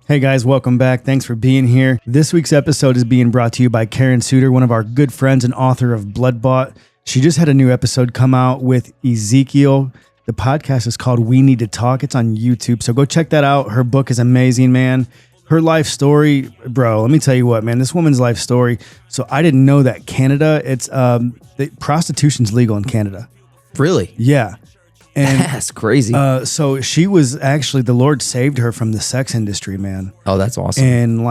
Hey guys, welcome back. Thanks for being here. This week's episode is being brought to you by Karen Suter, one of our good friends and author of Bloodbought. She just had a new episode come out with Ezekiel. The podcast is called We Need to Talk. It's on YouTube, so go check that out. Her book is amazing, man. Her life story, bro, let me tell you what, man, this woman's life story. So I didn't know that Canada, prostitution's legal in Canada. Really? Yeah. And that's crazy. So she was actually, the Lord saved her from the sex industry, man. Oh, that's awesome. And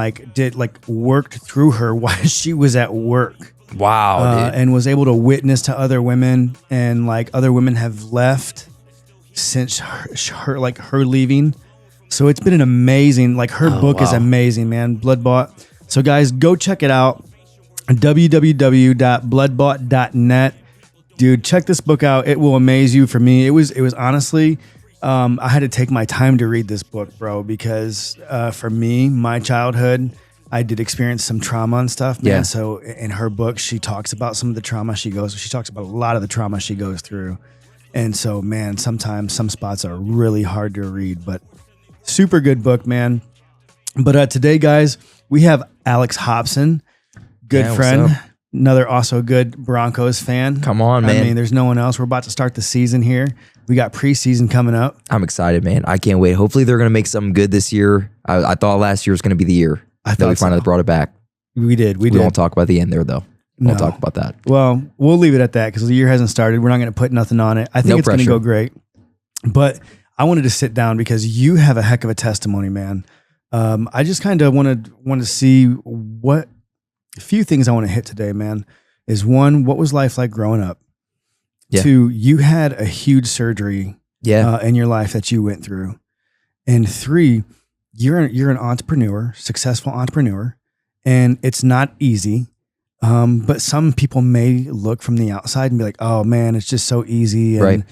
worked through her while she was at work. Wow, dude. And was able to witness to other women, and like other women have left since her leaving. So it's been an amazing, her book is amazing, man. Bloodbought. So guys, go check it out. www.bloodbought.net. Dude, check this book out. It will amaze you. For me, it was honestly, I had to take my time to read this book, bro, because for me, my childhood, I did experience some trauma and stuff, man. Yeah. So in her book, she talks about some of the trauma she talks about a lot of the trauma she goes through. And so, man, sometimes some spots are really hard to read, but super good book, man. But today, guys, we have Alex Hopson, good friend. Another also good Broncos fan. Come on, man. I mean, there's no one else. We're about to start the season here. We got preseason coming up. I'm excited, man. I can't wait. Hopefully they're going to make something good this year. I thought last year was going to be the year. I thought we finally brought it back. We did. We won't talk about the end there, though. We won't talk about that. Well, we'll leave it at that because the year hasn't started. We're not going to put nothing on it. I think it's going to go great. But I wanted to sit down because you have a heck of a testimony, man. I just kind of want to see a few things I want to hit today, man. Is one, what was life like growing up? Yeah. Two, you had a huge surgery in your life that you went through. And three, you're an entrepreneur, successful entrepreneur, and it's not easy. But some people may look from the outside and be like, oh man, it's just so easy. And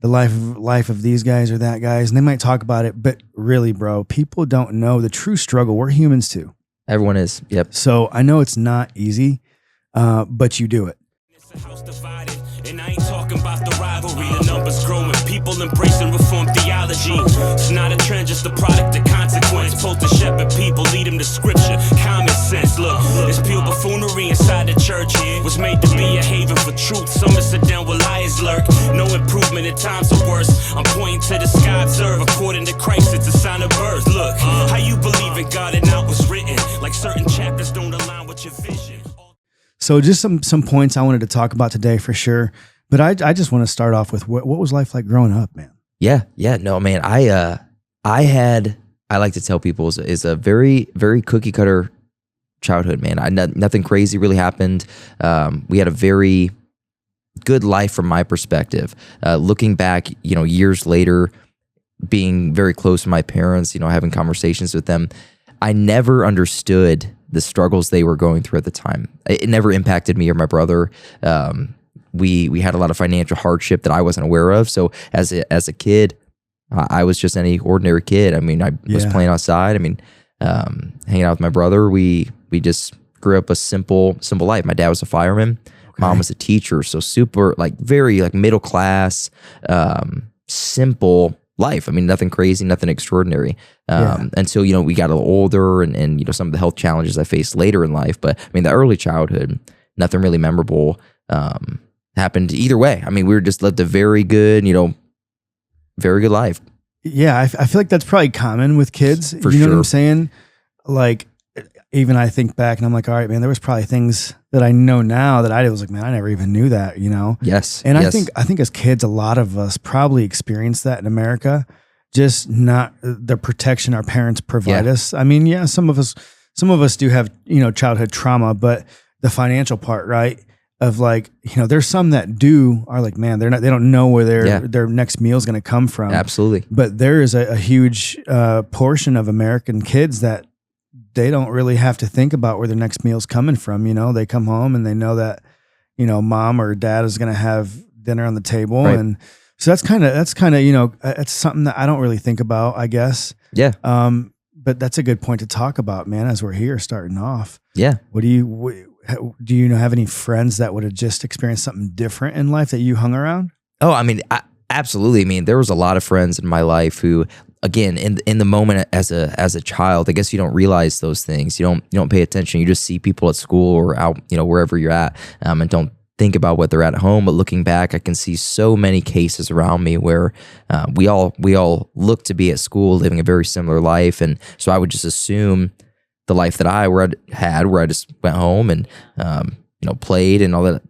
the life of these guys or that guys, and they might talk about it, but really, bro, people don't know the true struggle. We're humans too. Everyone is. Yep. So I know it's not easy. But you do it. And I ain't talking about the rivalry, the numbers growing, people embracing reform theology. It's not a trend, just a product of consequence. Told to shepherd people, lead them to scripture, common sense. Look, it's pure buffoonery inside the church. Was made to be a haven for truth. Some sit down where liars lurk. No improvement in times are worse. I'm pointing to the sky, observe. According to Christ, it's a sign of birth. Look, how you believe in God and not what's written. Like certain chapters don't align with your vision. So just some points I wanted to talk about today for sure. But I just want to start off with what was life like growing up, man? Yeah. No, man. I like to tell people is a very, very cookie cutter childhood, man. Nothing crazy really happened. We had a very good life from my perspective. Looking back, years later, being very close to my parents, having conversations with them, I never understood the struggles they were going through at the time. It never impacted me or my brother. We had a lot of financial hardship that I wasn't aware of. So as a kid, I was just any ordinary kid. I mean, I was playing outside. I mean, hanging out with my brother. We just grew up a simple life. My dad was a fireman. Okay. Mom was a teacher. So super, very middle class, simple life. I mean, nothing crazy, nothing extraordinary. Until, we got a little older and some of the health challenges I faced later in life. But I mean, the early childhood, nothing really memorable happened either way. I mean, we just lived a very good, very good life. Yeah. I feel like that's probably common with kids. For you know sure. what I'm saying? Like, even I think back and I'm like, all right, man, there was probably things that I know now that I was like, man, I never even knew that, Yes. And I think as kids, a lot of us probably experienced that in America, just not the protection our parents provide us. I mean, some of us do have, childhood trauma, but the financial part, right? Of there's some that are like, man, they don't know where their next meal is going to come from. Absolutely. But there is a huge portion of American kids that they don't really have to think about where their next meal is coming from. They come home and they know that, mom or dad is going to have dinner on the table. Right. And so that's kind of, it's something that I don't really think about, I guess. Yeah. But that's a good point to talk about, man, as we're here starting off. Yeah. Do you have any friends that would have just experienced something different in life that you hung around? Oh, I mean, absolutely. I mean, there was a lot of friends in my life who again, in the moment as a child, I guess you don't realize those things. You don't pay attention. You just see people at school or out, wherever you're at, and don't think about what they're at home. But looking back, I can see so many cases around me where we all look to be at school living a very similar life, and so I would just assume the life that I had, where I just went home and played and all that.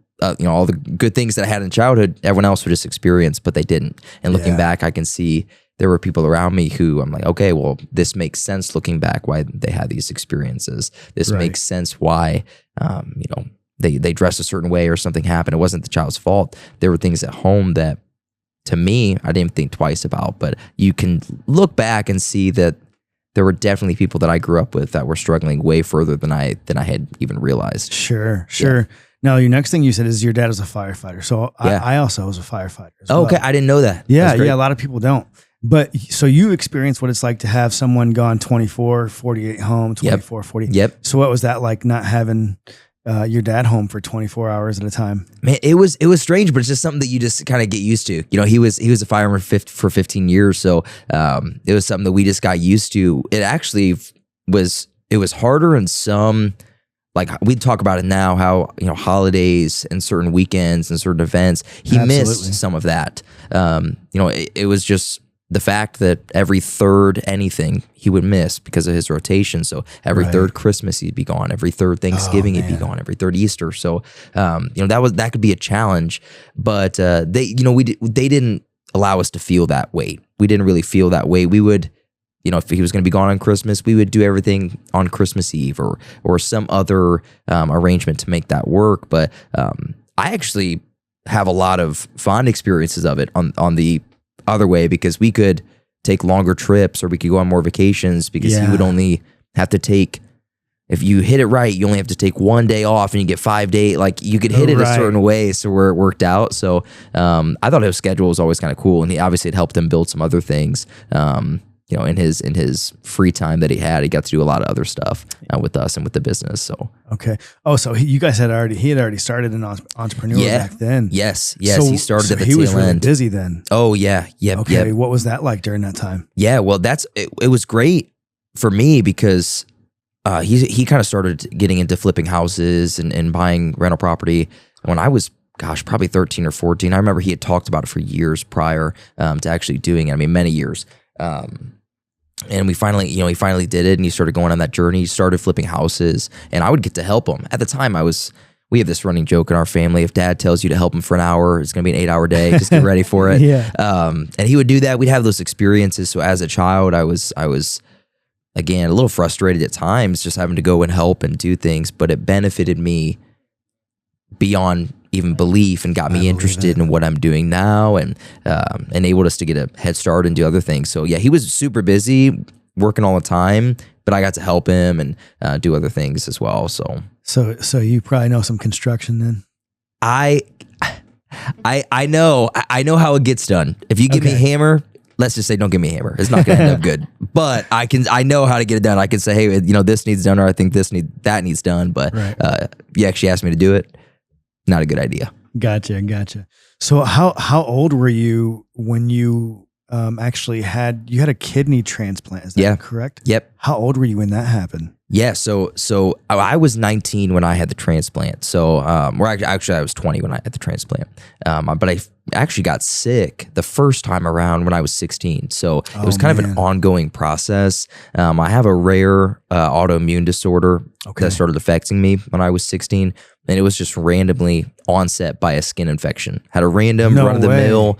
All the good things that I had in childhood, everyone else would just experience, but they didn't. And looking back, I can see there were people around me who I'm like, okay, well, this makes sense looking back why they had these experiences. This makes sense why, they dressed a certain way or something happened. It wasn't the child's fault. There were things at home that, to me, I didn't think twice about. But you can look back and see that there were definitely people that I grew up with that were struggling way further than I had even realized. Sure. Yeah. Now, your next thing you said is your dad was a firefighter. So I also was a firefighter as well. Okay, I didn't know that. Yeah, a lot of people don't. But so you experienced what it's like to have someone gone 24, 48 home, 24, 40. Yep. So what was that like, not having your dad home for 24 hours at a time? Man, it was strange, but it's just something that you just kind of get used to. He was a fireman for 15 years, so it was something that we just got used to. It actually was harder in some. Like we talk about it now, how holidays and certain weekends and certain events, he missed some of that. It was just the fact that every third anything he would miss because of his rotation. So every third Christmas he'd be gone, every third Thanksgiving he'd be gone, every third Easter. So that could be a challenge, but they didn't allow us to feel that weight. We didn't really feel that weight. We would. If he was going to be gone on Christmas, we would do everything on Christmas Eve or some other arrangement to make that work. But I actually have a lot of fond experiences of it on the other way, because we could take longer trips or we could go on more vacations, because he would only have to take, if you hit it right, you only have to take 1 day off and you get 5 days. Like you could hit it a certain way, so where it worked out. So I thought his schedule was always kind of cool, and he obviously had helped him build some other things. In his free time that he got to do a lot of other stuff with us and with the business. So okay. Oh, so you guys had already started an entrepreneur back then. Yes. So, he started at the tail end. He was really busy then. Oh yeah. Yep. Okay. Yep. What was that like during that time? Yeah. Well, it was great for me because he kind of started getting into flipping houses and buying rental property when I was, probably 13 or 14. I remember he had talked about it for years prior to actually doing it. I mean, many years. And he finally did it, and he started going on that journey. He started flipping houses, and I would get to help him. At the time, we have this running joke in our family: if Dad tells you to help him for an hour, it's going to be an 8-hour day. Just get ready for it. And he would do that. We'd have those experiences. So as a child, I was again a little frustrated at times, just having to go and help and do things. But it benefited me beyond even belief, and got me interested in what I'm doing now, and enabled us to get a head start and do other things. So yeah, he was super busy, working all the time, but I got to help him and do other things as well. So you probably know some construction then. I know how it gets done. If you give me a hammer, let's just say don't give me a hammer. It's not going to end up good. But I know how to get it done. I can say, hey, this needs done, or I think that needs done. But you actually asked me to do it. Not a good idea. Gotcha. So how old were you when you actually had a kidney transplant? Is that correct? Yep. How old were you when that happened? Yeah. So I was 19 when I had the transplant. So actually I was 20 when I had the transplant. But I actually got sick the first time around when I was 16. So it was kind of an ongoing process. I have a rare autoimmune disorder that started affecting me when I was 16. And it was just randomly onset by a skin infection. Had a random run-of-the-mill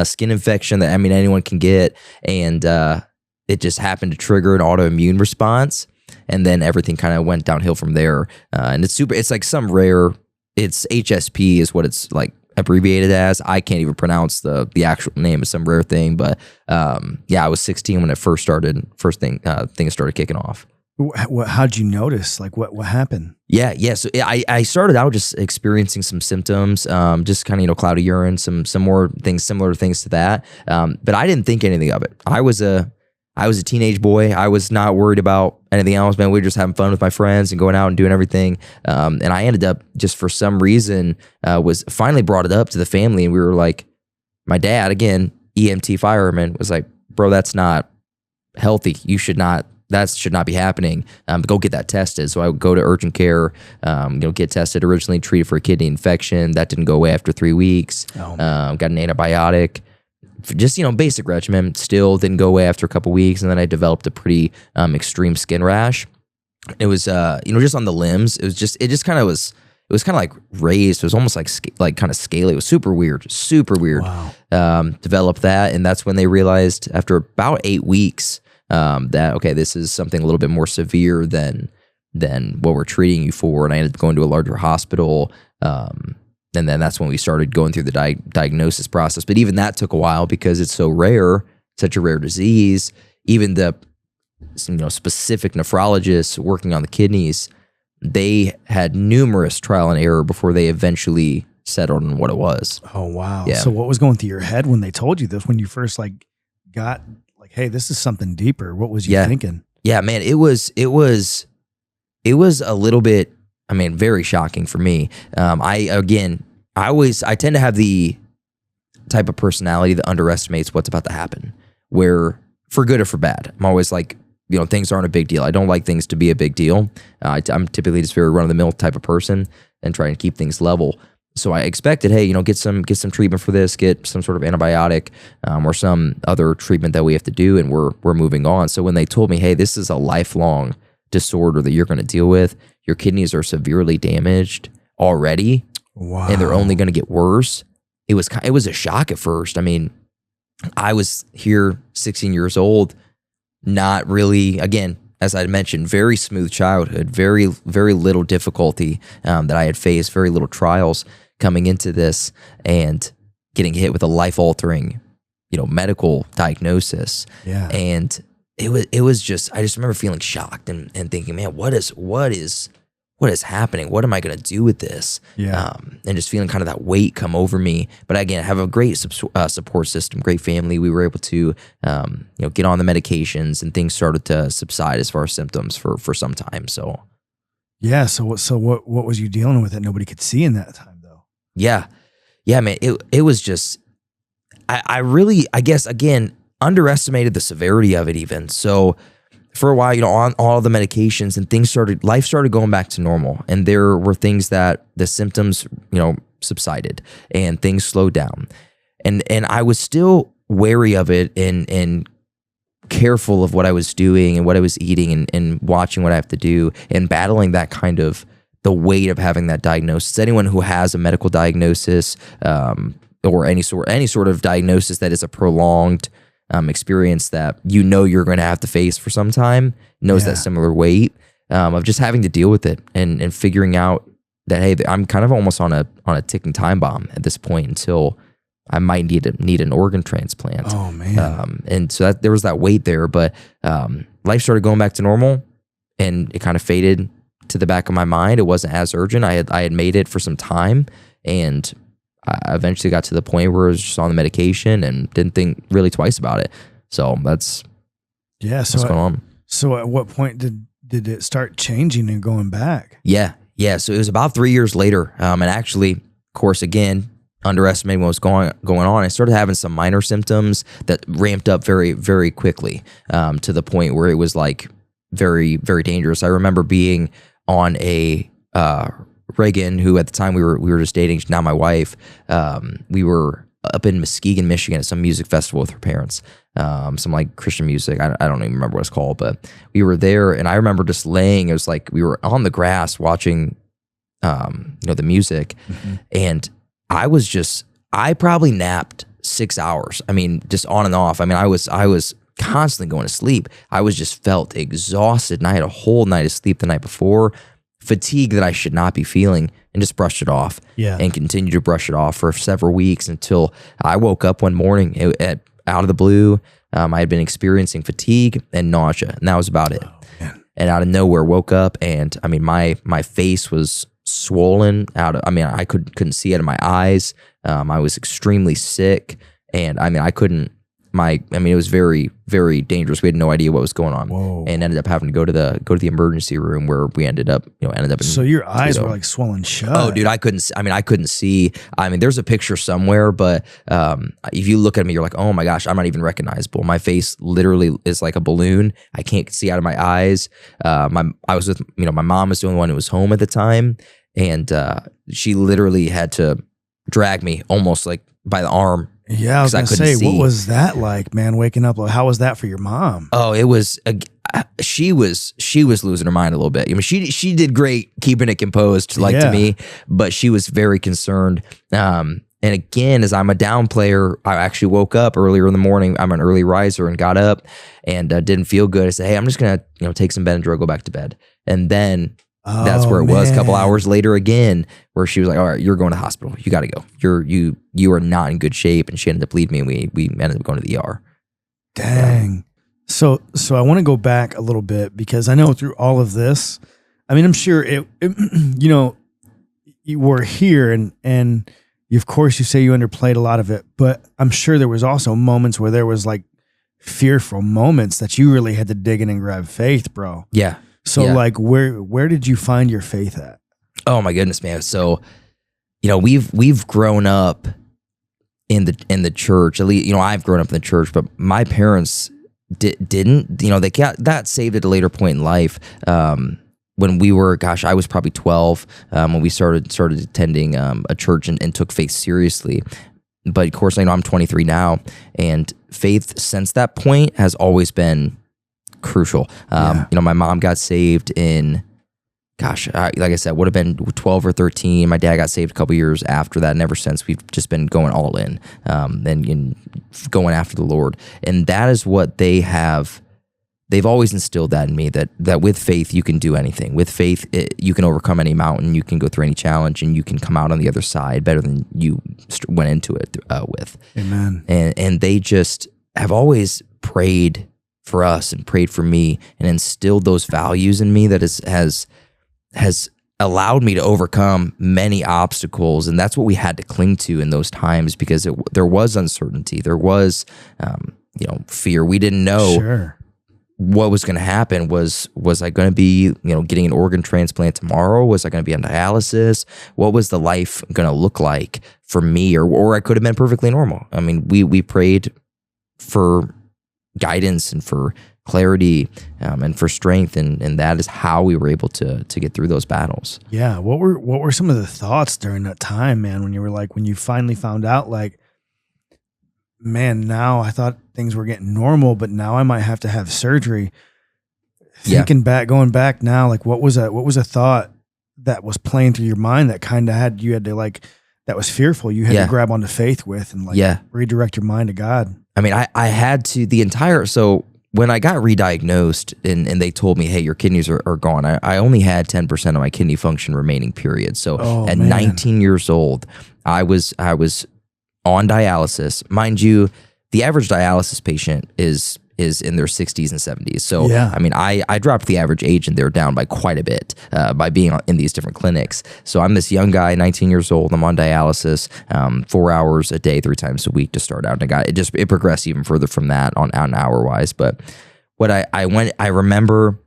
skin infection that anyone can get, and it just happened to trigger an autoimmune response, and then everything kind of went downhill from there. And it's like some rare. It's HSP is what it's like abbreviated as. I can't even pronounce the actual name of some rare thing, but I was 16 when it first started. Things started kicking off. How'd you notice? Like what happened? Yeah. So I started out just experiencing some symptoms, just kind of cloudy urine, some more things, similar things to that. But I didn't think anything of it. I was a teenage boy. I was not worried about anything else, man. We were just having fun with my friends and going out and doing everything. And I ended up just for some reason was finally brought it up to the family, and we were like, my dad, again, EMT fireman, was like, bro, that's not healthy. That should not be happening. Go get that tested. So I would go to urgent care, get tested, originally treated for a kidney infection. That didn't go away after 3 weeks. Got an antibiotic. Just, basic regimen. Still didn't go away after a couple weeks. And then I developed a pretty extreme skin rash. It was, just on the limbs. It was kind of like raised. It was almost like kind of scaly. It was super weird. Wow. Developed that. And that's when they realized after about 8 weeks, that, okay, this is something a little bit more severe than what we're treating you for. And I ended up going to a larger hospital. And then that's when we started going through the diagnosis process. But even that took a while because it's so rare, such a rare disease. Even the, specific nephrologists working on the kidneys, they had numerous trial and error before they eventually settled on what it was. Oh, wow. Yeah. So what was going through your head when they told you this, when you first got hey, this is something deeper? What was you thinking? Yeah, man, it was a little bit, very shocking for me. I tend to have the type of personality that underestimates what's about to happen, where for good or for bad. I'm always like, things aren't a big deal. I don't like things to be a big deal. I'm typically just very run-of-the-mill type of person and trying to keep things level. So I expected, hey, get some treatment for this, get some sort of antibiotic or some other treatment that we have to do, and we're moving on. So when they told me, hey, this is a lifelong disorder that you're going to deal with, your kidneys are severely damaged already, wow, and they're only going to get worse. It was a shock at first. I was here, 16 years old, not really, again, as I mentioned, very smooth childhood, very, very little difficulty that I had faced, very little trials coming into this, and getting hit with a life-altering, medical diagnosis. Yeah. And it was just, I just remember feeling shocked and thinking, man, what is happening? What am I going to do with this? Yeah. And just feeling kind of that weight come over me. But again, I have a great support system, great family. We were able to, get on the medications, and things started to subside as far as symptoms for some time. So, yeah. So what was you dealing with that nobody could see in that time though? Yeah, man. It was just, I really, I guess, again, underestimated the severity of it even. So for a while, on all the medications and life started going back to normal. And there were things that the symptoms, subsided and things slowed down. And I was still wary of it and careful of what I was doing and what I was eating and watching what I have to do and battling that kind of the weight of having that diagnosis. Anyone who has a medical diagnosis or any sort of diagnosis that is a prolonged experience that you're going to have to face for some time knows that similar weight of just having to deal with it and figuring out that, hey, I'm kind of almost on a ticking time bomb at this point until I might need an organ transplant. Oh man! And so there was that weight there, but life started going back to normal, and it kind of faded to the back of my mind. It wasn't as urgent. I had made it for some time, and I eventually got to the point where I was just on the medication and didn't think really twice about it. So that's what's going on. So at what point did it start changing and going back? Yeah. So it was about 3 years later, and actually, of course, again, underestimating what was going on. I started having some minor symptoms that ramped up very, very quickly to the point where it was like very, very dangerous. I remember being on a Reagan, who at the time we were just dating, now my wife. We were up in Muskegon, Michigan at some music festival with her parents, some like Christian music. I don't even remember what it's called, but we were there, and I remember just laying. It was like we were on the grass watching, the music, and I probably napped 6 hours. Just on and off. I was constantly going to sleep. I was just felt exhausted, and I had a whole night of sleep the night before. Fatigue that I should not be feeling, and just brushed it off. Yeah. And continued to brush it off for several weeks until I woke up one morning out of the blue. I had been experiencing fatigue and nausea, and that was about it. Oh, and out of nowhere, woke up, and my face was swollen I couldn't see out of my eyes. I was extremely sick, and I couldn't it was very, very dangerous. We had no idea what was going on. Whoa. And ended up having to go to the emergency room where we ended up in So your eyes were like swollen shut. Oh, dude, I couldn't see. There's a picture somewhere, but if you look at me, you're like, oh my gosh, I'm not even recognizable. My face literally is like a balloon. I can't see out of my eyes. I was with, my mom was the only one who was home at the time, and she literally had to drag me almost like by the arm. Yeah, I was gonna say, what was that like, man? Waking up, how was that for your mom? Oh, it was. She was losing her mind a little bit. She did great keeping it composed, to me, but she was very concerned. And again, as I'm a down player, I actually woke up earlier in the morning. I'm an early riser and got up and didn't feel good. I said, hey, I'm just gonna take some Benadryl, go back to bed, and then. That's where it was. A couple hours later again, where she was like, all right, you're going to the hospital. You got to go. You are not in good shape. And she ended up leaving me, and we ended up going to the ER. Dang. So I want to go back a little bit, because I know through all of this, I'm sure you were here and of course you say you underplayed a lot of it, but I'm sure there was also moments where there was like fearful moments that you really had to dig in and grab faith, bro. Yeah. So like where did you find your faith at? Oh my goodness, man. So, we've grown up in the church. At least, I've grown up in the church, but my parents didn't, they got saved at a later point in life. When we were, I was probably 12, when we started attending a church and took faith seriously. But of course, I'm 23 now, and faith since that point has always been crucial. My mom got saved in, like I said, would have been 12 or 13. My dad got saved a couple years after that, and ever since we've just been going all in, and going after the Lord. And that is what they've always instilled that in me, that with faith you can do anything. With faith you can overcome any mountain, you can go through any challenge, and you can come out on the other side better than you went into it with. Amen. And they just have always prayed for us and prayed for me and instilled those values in me that has allowed me to overcome many obstacles. And that's what we had to cling to in those times, because there was uncertainty. There was, fear. We didn't know what was going to happen. Was I going to be, getting an organ transplant tomorrow? Was I going to be on dialysis? What was the life going to look like for me? Or I could have been perfectly normal. We prayed for guidance and for clarity, and for strength, and that is how we were able to get through those battles. Yeah. What were some of the thoughts during that time, man, when you finally found out, like, man, now I thought things were getting normal, but now I might have to have surgery? Going back now, like, what was a thought that was playing through your mind that kind of that was fearful, you had to grab onto faith with and redirect your mind to God? I had to so when I got re-diagnosed and they told me, hey, your kidneys are gone, I only had 10% of my kidney function remaining, period. So at 19 years old, I was on dialysis. Mind you, the average dialysis patient is in their 60s and 70s. So, I dropped the average age in there down by quite a bit by being in these different clinics. So I'm this young guy, 19 years old. I'm on dialysis 4 hours a day, 3 times a week to start out. And it progressed even further from that on hour-wise. But what I remember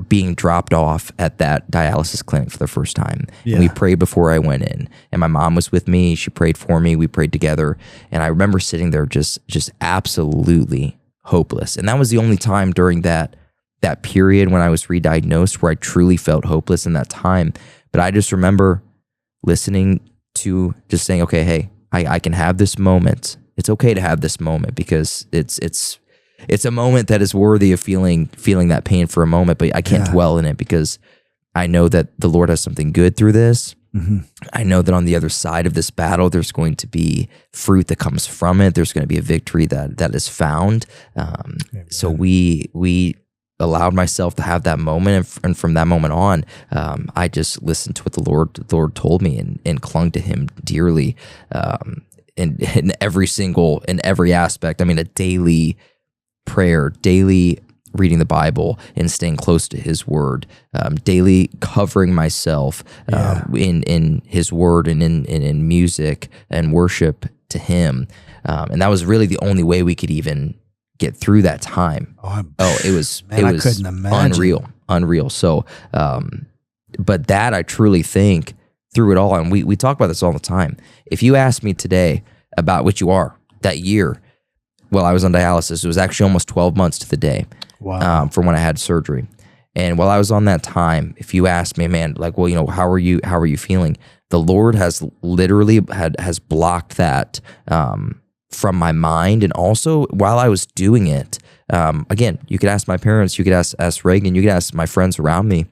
being dropped off at that dialysis clinic for the first time. Yeah. And we prayed before I went in. And my mom was with me. She prayed for me. We prayed together. And I remember sitting there just absolutely hopeless. And that was the only time during that period when I was re-diagnosed where I truly felt hopeless in that time. But I just remember listening to just saying, okay, hey, I can have this moment. It's okay to have this moment, because it's a moment that is worthy of feeling that pain for a moment, but I can't dwell in it, because I know that the Lord has something good through this. Mm-hmm. I know that on the other side of this battle, there's going to be fruit that comes from it. There's going to be a victory that is found. So we allowed myself to have that moment, and from that moment on, I just listened to what the Lord told me and clung to Him dearly, in every aspect. A daily prayer, daily reading the Bible and staying close to His Word, daily covering myself in His Word and in music and worship to Him. And that was really the only way we could even get through that time. It was I couldn't imagine. Unreal. So, but that I truly think through it all, and we talk about this all the time. If you ask me today about which you are that year, well, I was on dialysis. It was actually almost 12 months to the day from when I had surgery. And while I was on that time, if you asked me, man, like, well, you know, how are you feeling? The Lord has literally has blocked that from my mind. And also while I was doing it, again, you could ask my parents, you could ask Reagan, you could ask my friends around me.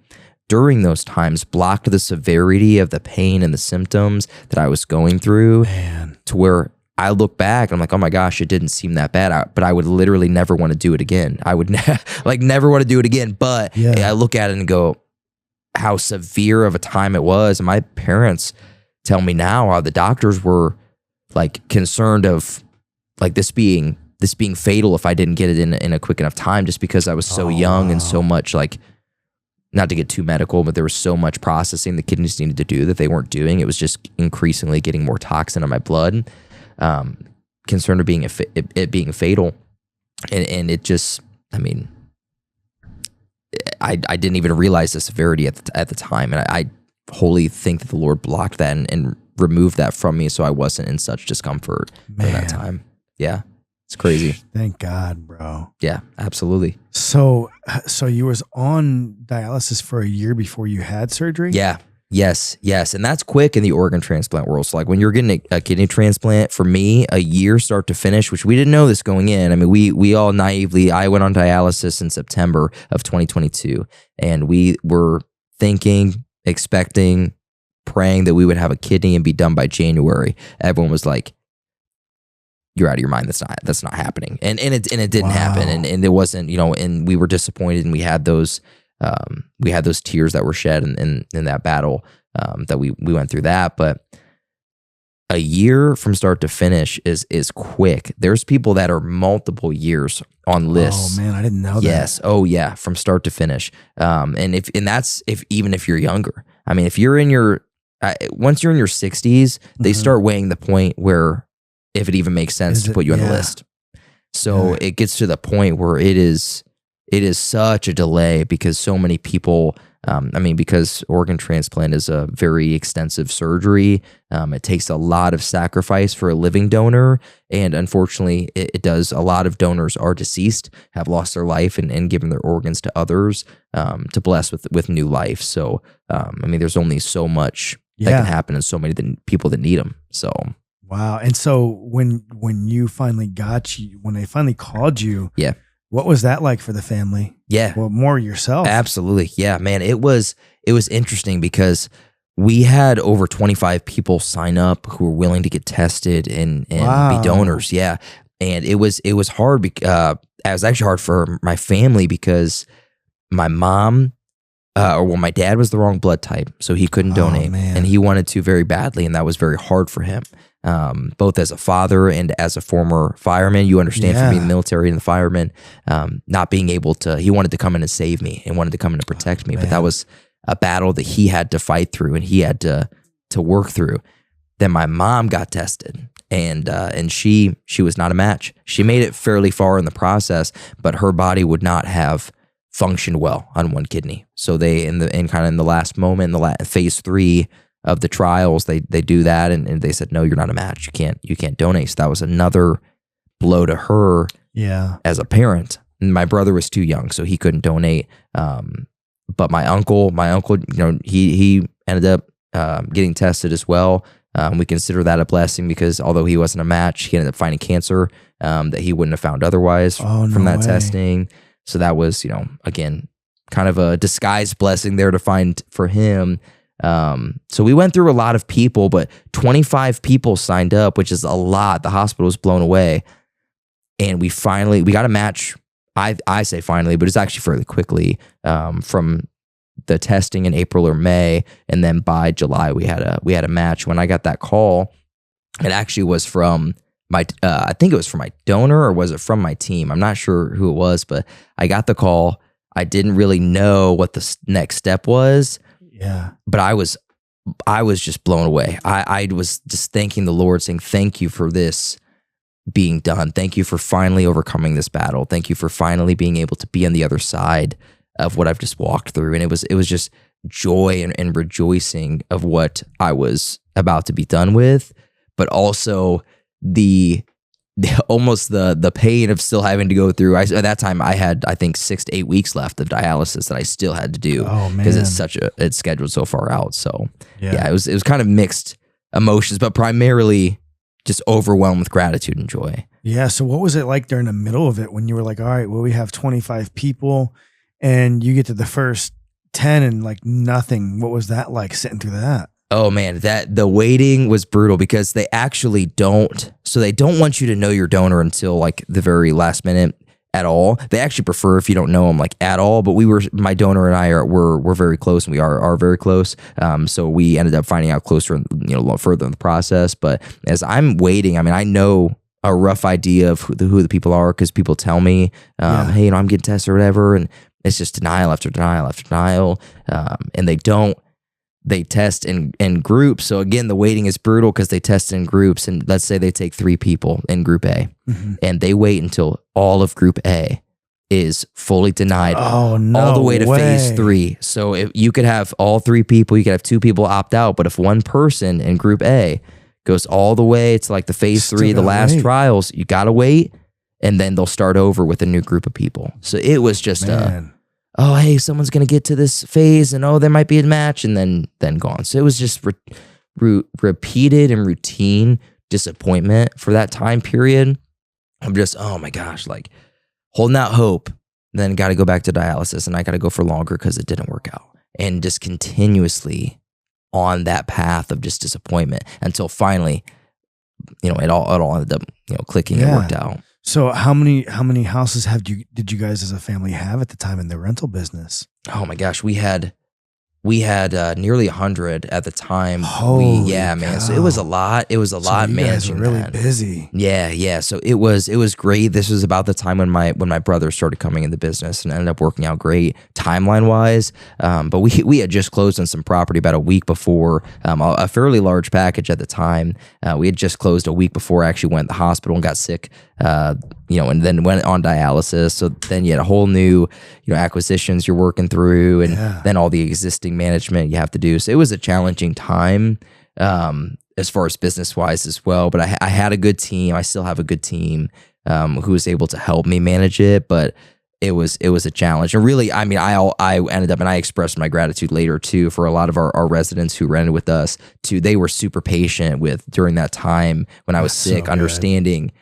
During those times, blocked the severity of the pain and the symptoms that I was going through, to where I look back and I'm like, oh my gosh, it didn't seem that bad. But I would literally never want to do it again. I would never want to do it again. But I look at it and go, how severe of a time it was. And my parents tell me now how the doctors were like concerned of like this being fatal if I didn't get it in a quick enough time, just because I was so young and so much, like, not to get too medical, but there was so much processing the kidneys needed to do that they weren't doing. It was just increasingly getting more toxin in my blood. Concerned of it being fatal. And it just, I mean, I didn't even realize the severity at the time. And I wholly think that the Lord blocked that and removed that from me, so I wasn't in such discomfort during that time. Yeah. It's crazy. Thank God, bro. Yeah, absolutely. So you was on dialysis for a year before you had surgery? Yeah. Yes. And that's quick in the organ transplant world. So like when you're getting a kidney transplant, for me, a year start to finish, which we didn't know this going in. I mean, we all naively, I went on dialysis in September of 2022, and we were thinking, expecting, praying that we would have a kidney and be done by January. Everyone was like, you're out of your mind. That's not happening. And it didn't happen. And it wasn't, you know, and we were disappointed, and we had those tears that were shed in that battle, that we went through that. But a year from start to finish is quick. There's people that are multiple years on lists. Oh man, I didn't know that. Yes. Oh yeah. From start to finish. That's even if you're younger. I mean, if you're in once you're in your 60s, they start weighing the point where, if it even makes sense to put you on the list. So it gets to the point where it is such a delay, because so many people, because organ transplant is a very extensive surgery. It takes a lot of sacrifice for a living donor. And unfortunately, it does. A lot of donors are deceased, have lost their life and given their organs to others to bless with new life. So, there's only so much that can happen, and so many people that need them. So. Wow. And so when they finally called you, what was that like for the family? Yeah. Well, more yourself. Absolutely. Yeah, man. It was interesting, because we had over 25 people sign up who were willing to get tested and be donors. Yeah. And it was hard. It was actually hard for my family, because my mom, my dad was the wrong blood type, so he couldn't donate, and he wanted to very badly. And that was very hard for him. Both as a father and as a former fireman, you understand, from being in the military and the fireman, not being able to, he wanted to come in and save me and wanted to come in and protect me. But that was a battle that he had to fight through, and he had to work through. Then my mom got tested, and she was not a match. She made it fairly far in the process, but her body would not have functioned well on one kidney. So they, in the last moment, in the phase 3 of the trials, they do that, and they said, no, you're not a match. You can't donate. So that was another blow to her as a parent. And my brother was too young, so he couldn't donate. But my uncle, you know, he ended up getting tested as well. We consider that a blessing, because although he wasn't a match, he ended up finding cancer that he wouldn't have found otherwise from that testing. So that was, you know, again, kind of a disguised blessing there to find for him. So we went through a lot of people, but 25 people signed up, which is a lot. The hospital was blown away. And we got a match. I say finally, but it's actually fairly quickly, from the testing in April or May. And then by July, we had a match. When I got that call, it actually was from I think it was from my donor, or was it from my team? I'm not sure who it was, but I got the call. I didn't really know what the next step was. Yeah. But I was just blown away. I was just thanking the Lord, saying, thank you for this being done. Thank you for finally overcoming this battle. Thank you for finally being able to be on the other side of what I've just walked through. And it was just joy and rejoicing of what I was about to be done with, but also the almost the pain of still having to go through. At that time I had, I think, 6 to 8 weeks left of dialysis that I still had to do because it's scheduled so far out. So yeah, it was kind of mixed emotions, but primarily just overwhelmed with gratitude and joy. Yeah. So what was it like during the middle of it when you were like, all right, well, we have 25 people and you get to the first 10 and like nothing? What was that like sitting through that? Oh man, the waiting was brutal because they actually don't want you to know your donor until like the very last minute at all. They actually prefer if you don't know them like at all, but my donor and I we're very close, and we are very close. So we ended up finding out closer, further in the process. But as I'm waiting, I mean, I know a rough idea of who the people are because people tell me, hey, I'm getting tested or whatever, and it's just denial after denial after denial. And they test in groups. So again, the waiting is brutal because they test in groups. And let's say they take 3 people in group A and they wait until all of group A is fully denied all the way to phase 3. So if you could have all 3 people, you could have 2 people opt out. But if one person in group A goes all the way to like the phase 3, the last trials, you got to wait. And then they'll start over with a new group of people. So it was just oh, hey, someone's going to get to this phase and there might be a match and then gone. So it was just repeated and routine disappointment for that time period. I'm just, oh my gosh, like holding out hope, then got to go back to dialysis and I got to go for longer because it didn't work out. And just continuously on that path of just disappointment until finally, it all ended up, clicking and worked out. So how many houses did you guys as a family have at the time in the rental business? Oh my gosh, we had nearly 100 at the time. Man. So it was a lot. It was a lot managing. You guys were really busy. Yeah. So it was great. This was about the time when my brother started coming in the business and ended up working out great timeline wise. But we had just closed on some property about a week before, a fairly large package at the time. We had just closed a week before I actually went to the hospital and got sick. And then went on dialysis. So then you had a whole new, acquisitions you're working through, and then all the existing management you have to do. So it was a challenging time as far as business wise as well. But I had a good team. I still have a good team who was able to help me manage it. But it was a challenge. And really, I mean, I ended up, and I expressed my gratitude later too for a lot of our residents who rented with us too. They were super patient during that time when I was sick, understanding,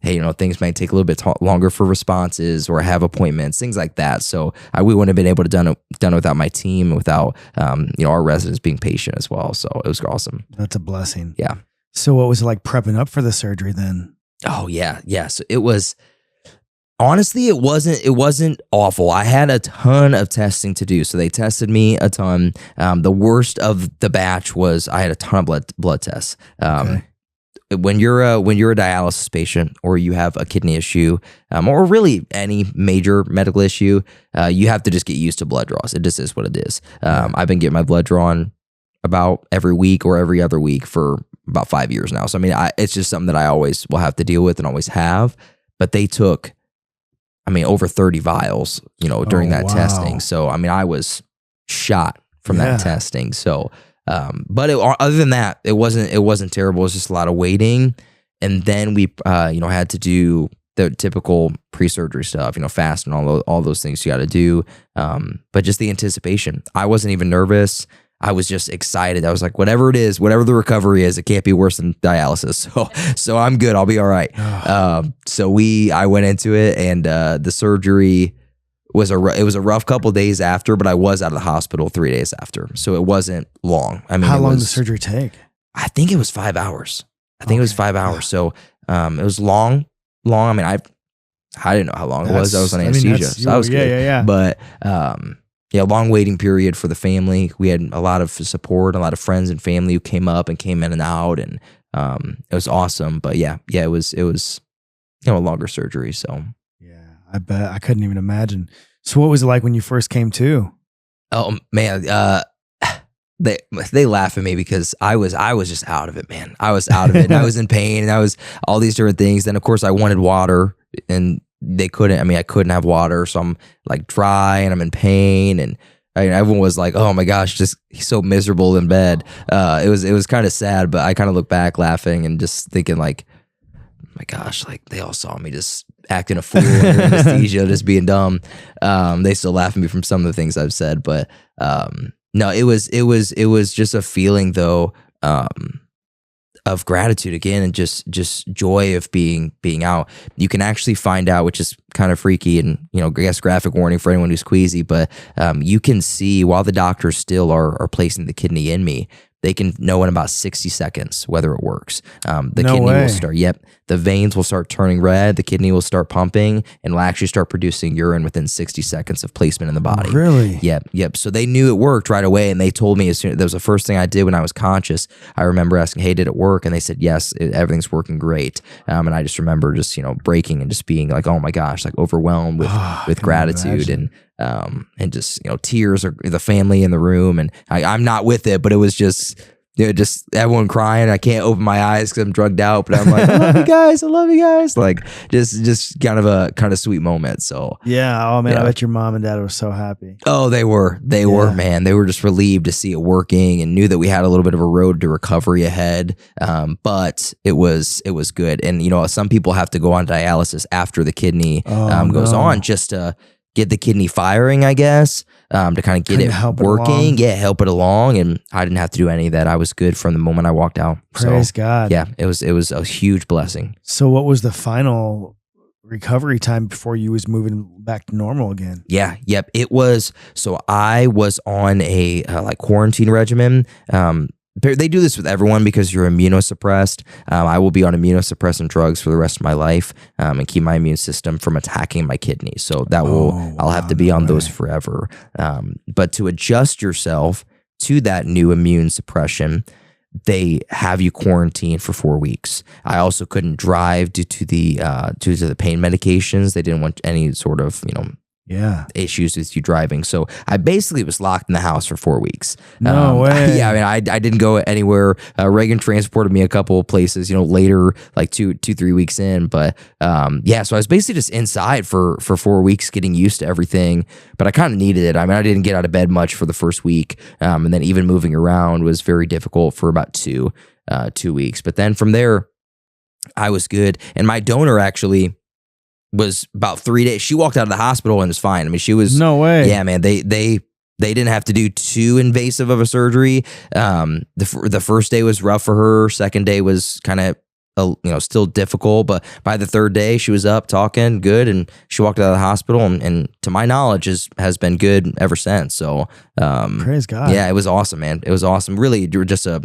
hey, things might take a little bit longer for responses or have appointments, things like that. So we wouldn't have been able to done it without my team, without our residents being patient as well. So it was awesome. That's a blessing. Yeah. So what was it like prepping up for the surgery then? Oh yeah. So it was, honestly, it wasn't awful. I had a ton of testing to do. So they tested me a ton. The worst of the batch was I had a ton of blood tests. Okay. When you're a dialysis patient or you have a kidney issue, or really any major medical issue, you have to just get used to blood draws. It just is what it is. I've been getting my blood drawn about every week or every other week for about 5 years now. So I mean, it's just something that I always will have to deal with and always have. But they took, over 30 vials, during that testing. So I mean, I was shot from that testing. So. But other than that, it wasn't terrible. It was just a lot of waiting. And then we, had to do the typical pre-surgery stuff, fast and all those things you got to do. But just the anticipation, I wasn't even nervous. I was just excited. I was like, whatever it is, whatever the recovery is, it can't be worse than dialysis. So I'm good. I'll be all right. I went into it, and the surgery it was a rough couple days after, but I was out of the hospital 3 days after. So it wasn't long. I mean, how long did the surgery take? I think it was 5 hours. It was 5 hours. So it was long. I mean, I didn't know how long it was. I was on anesthesia. So that was good. Yeah. But long waiting period for the family. We had a lot of support, a lot of friends and family who came up and came in and out, and it was awesome. But it was a longer surgery. So. I bet. I couldn't even imagine. So what was it like when you first came to? Oh man, they laugh at me because I was just out of it, man. I was out of it. And I was in pain, and I was all these different things. Then of course I wanted water, and they couldn't. I mean, I couldn't have water, so I'm like dry and I'm in pain, and everyone was like, "Oh my gosh, he's so miserable in bed." It was kind of sad, but I kind of look back laughing and just thinking like, oh my gosh, like they all saw me just acting a fool under anesthesia, just being dumb. They still laugh at me from some of the things I've said, but no, it was just a feeling though, of gratitude again, and just joy of being out. You can actually find out, which is kind of freaky, and I guess graphic warning for anyone who's queasy, but you can see while the doctors still are placing the kidney in me, they can know in about 60 seconds whether it works. The kidney will start, the veins will start turning red, the kidney will start pumping, and will actually start producing urine within 60 seconds of placement in the body. Really? Yep. So they knew it worked right away, and they told me as soon, that was the first thing I did when I was conscious. I remember asking, hey, did it work? And they said, yes, everything's working great. And I just remember just, breaking and just being like, oh my gosh, like overwhelmed with gratitude and just, tears, or the family in the room. And I'm not with it, but it was just everyone crying. I can't open my eyes because I'm drugged out, but I'm like, I love you guys. Like just kind of a sweet moment. So yeah. Oh man, I bet your mom and dad were so happy. Oh, they were, man. They were just relieved to see it working, and knew that we had a little bit of a road to recovery ahead. But it was good. And some people have to go on dialysis after the kidney goes on, just to get the kidney firing, I guess, to kind of get it working. Help it along. And I didn't have to do any of that. I was good from the moment I walked out. Praise God. Yeah, it was a huge blessing. So what was the final recovery time before you was moving back to normal again? Yep. It was, so I was on a quarantine regimen. They do this with everyone because you're immunosuppressed. I will be on immunosuppressant drugs for the rest of my life, and keep my immune system from attacking my kidneys. So I'll have to be on those forever. But to adjust yourself to that new immune suppression, they have you quarantined for 4 weeks. I also couldn't drive due to the pain medications. They didn't want any sort of, issues with you driving. So I basically was locked in the house for 4 weeks. No way. Yeah, I mean, I didn't go anywhere. Reagan transported me a couple of places, later, like 2-3 weeks in. But so I was basically just inside for 4 weeks, getting used to everything. But I kind of needed it. I mean, I didn't get out of bed much for the first week, and then even moving around was very difficult for about 2 weeks. But then from there, I was good. And my donor actually was about 3 days. She walked out of the hospital and was fine. I mean, she was no way. Yeah, man. They didn't have to do too invasive of a surgery. The first day was rough for her. Second day was kind of still difficult, but by the third day she was up talking good, and she walked out of the hospital, and to my knowledge has been good ever since. So praise God. Yeah, it was awesome, man. It was awesome. Really, just a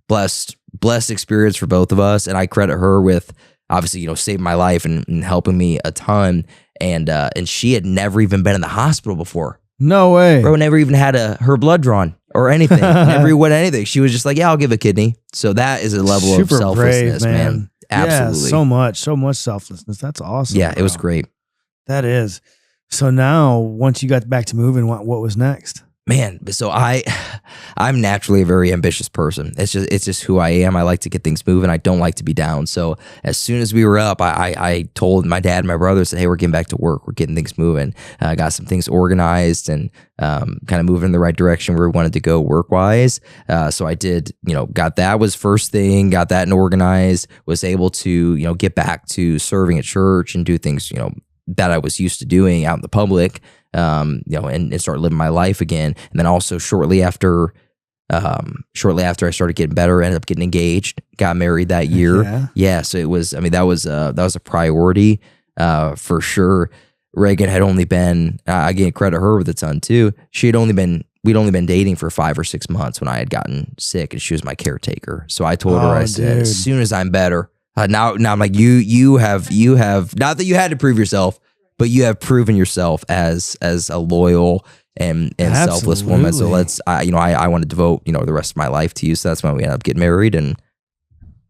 blessed experience for both of us, and I credit her with obviously, saving my life and helping me a ton. And she had never even been in the hospital before. No way. Bro, never even had her blood drawn or anything. Never went anything. She was just like, yeah, I'll give a kidney. So that is a level of selflessness, brave, man. Absolutely. Yeah, so much selflessness. That's awesome. Yeah, bro. It was great. That is. So now, once you got back to moving, what was next? Man, so I'm naturally a very ambitious person. It's just who I am. I like to get things moving. I don't like to be down. So as soon as we were up, I told my dad and my brother, said, hey, we're getting back to work. We're getting things moving. I got some things organized and kind of moving in the right direction where we wanted to go work-wise. So I did, got that was first thing, got that and organized, was able to, get back to serving at church and do things, that I was used to doing out in the public. And start living my life again. And then also shortly after I started getting better, ended up getting engaged, got married that year. Yeah. So it was, that was a priority, for sure. Reagan had only been, I give credit her with a ton too. We'd only been dating for 5 or 6 months when I had gotten sick, and she was my caretaker. So I told her, I said, as soon as I'm better, now I'm like, you have, not that you had to prove yourself, but you have proven yourself as a loyal and selfless woman. So I want to devote, the rest of my life to you. So that's when we ended up getting married, and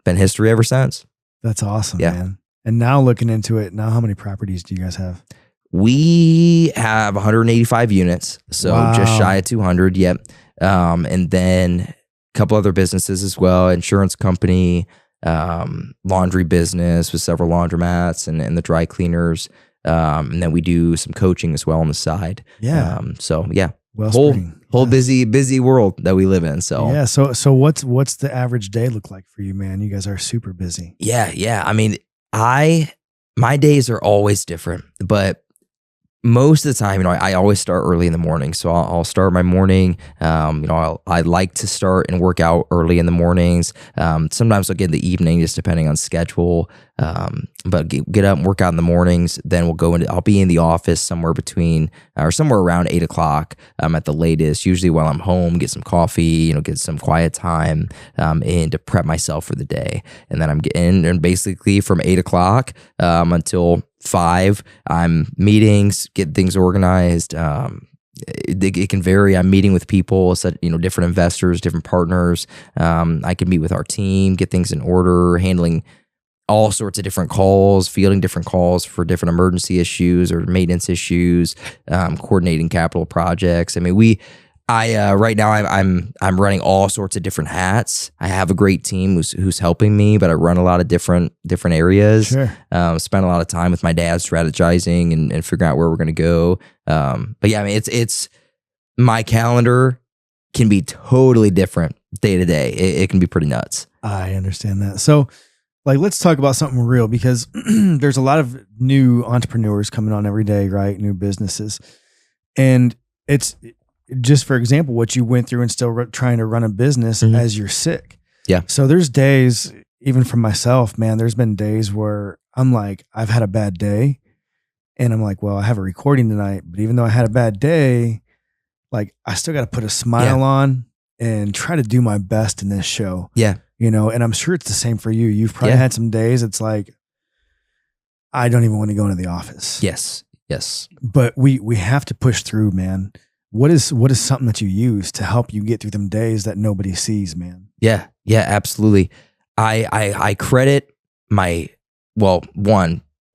been history ever since. That's awesome, man. And now looking into it, how many properties do you guys have? We have 185 units. So just shy of 200. Yep. And then a couple other businesses as well, insurance company, laundry business with several laundromats and the dry cleaners. And then we do some coaching as well on the side. Yeah. So yeah, Wellspring. whole busy world that we live in. So yeah. So what's the average day look like for you, man? You guys are super busy. Yeah. I mean, my days are always different, but most of the time, I always start early in the morning. So I'll start my morning. I like to start and work out early in the mornings. Sometimes I'll get in the evening, just depending on schedule. But get up and work out in the mornings. Then I'll be in the office somewhere around 8 o'clock at the latest, usually while I'm home, get some coffee, get some quiet time and to prep myself for the day. And then I'm getting, and basically from 8 o'clock until 5, I'm meetings, get things organized. It can vary. I'm meeting with people, different investors, different partners. I can meet with our team, get things in order, handling all sorts of different calls, fielding different calls for different emergency issues or maintenance issues, coordinating capital projects. I mean, right now I'm running all sorts of different hats. I have a great team who's helping me, but I run a lot of different areas. Sure. Spend a lot of time with my dad strategizing and figuring out where we're going to go. But yeah, I mean, it's my calendar can be totally different day to day. It can be pretty nuts. I understand that. So let's talk about something real, because there's a lot of new entrepreneurs coming on every day, right? New businesses. And it's just, for example, what you went through and still trying to run a business as you're sick. Yeah. So there's days, even for myself, man, there's been days where I'm like, I've had a bad day and I'm like, well, I have a recording tonight, but even though I had a bad day, I still got to put a smile on and try to do my best in this show. Yeah. And I'm sure it's the same for you. You've probably had some days it's like, I don't even want to go into the office. Yes. But we have to push through, man. What is something that you use to help you get through them days that nobody sees, man? Yeah, absolutely. I credit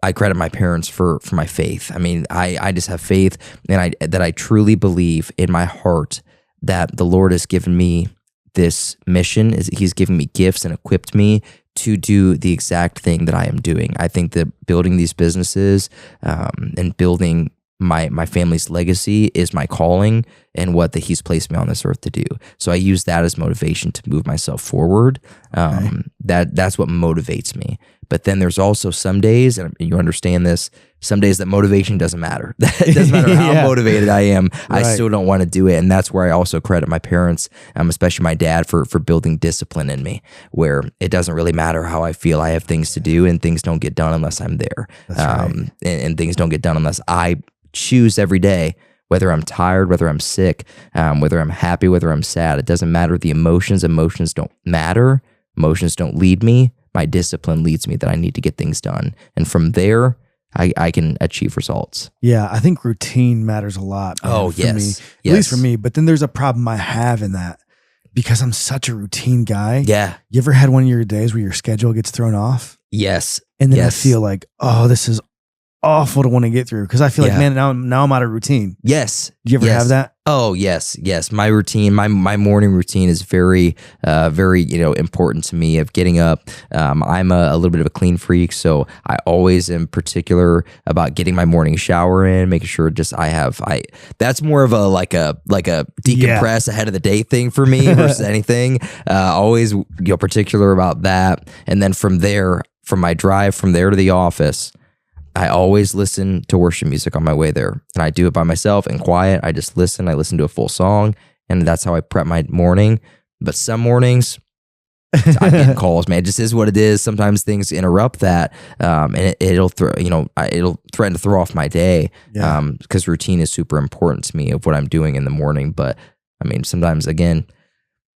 I credit my parents for my faith. I mean, I just have faith, and that I truly believe in my heart that the Lord has given me this mission. He's given me gifts and equipped me to do the exact thing that I am doing. I think that building these businesses and building my family's legacy is my calling and what that he's placed me on this earth to do. So I use that as motivation to move myself forward. That's what motivates me. But then there's also some days, and you understand this, some days that motivation doesn't matter. It doesn't matter how motivated I am. Right. I still don't want to do it. And that's where I also credit my parents, especially my dad, for building discipline in me, where it doesn't really matter how I feel. I have things to do, and things don't get done unless I'm there. That's right. And things don't get done unless I choose every day, whether I'm tired, whether I'm sick, whether I'm happy, whether I'm sad. It doesn't matter the emotions. Emotions don't matter. Emotions don't lead me. My discipline leads me that I need to get things done. And from there, I can achieve results. Yeah, I think routine matters a lot. Man, at least for me. But then there's a problem I have in that, because I'm such a routine guy. Yeah. You ever had one of your days where your schedule gets thrown off? Yes. And then I feel like, oh, this is awful to want to get through, because I feel like, man, now I'm out of routine. Yes. Do you ever have that? Oh, yes. My routine, my morning routine is very, very, important to me, of getting up. I'm a little bit of a clean freak, so I always am particular about getting my morning shower in, making sure that's more of a decompress ahead of the day thing for me versus anything. Always, particular about that. And then from there, from my drive from there to the office, I always listen to worship music on my way there, and I do it by myself and quiet. I just listen. I listen to a full song, and that's how I prep my morning. But some mornings, I'm getting calls, man. It just is what it is. Sometimes things interrupt that, and it'll threaten to throw off my day. Because routine is super important to me of what I'm doing in the morning. But I mean, sometimes again,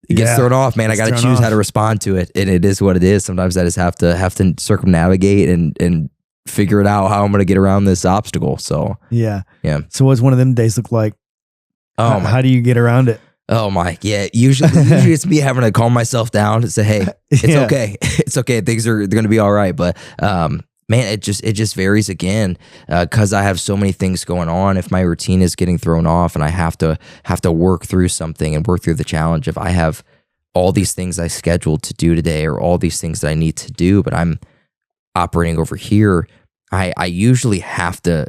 it gets thrown off, man. I got to choose how to respond to it, and it is what it is. Sometimes I just have to circumnavigate and figure it out how I'm going to get around this obstacle. So yeah. So what's one of them days look like? How do you get around it? Oh my, yeah. Usually it's me having to calm myself down and say, hey, it's okay. It's okay. They're going to be all right. But Man, it just varies again, because I have so many things going on. If my routine is getting thrown off and I have to work through something and work through the challenge, if I have all these things I scheduled to do today or all these things that I need to do, but I'm operating over here, I usually have to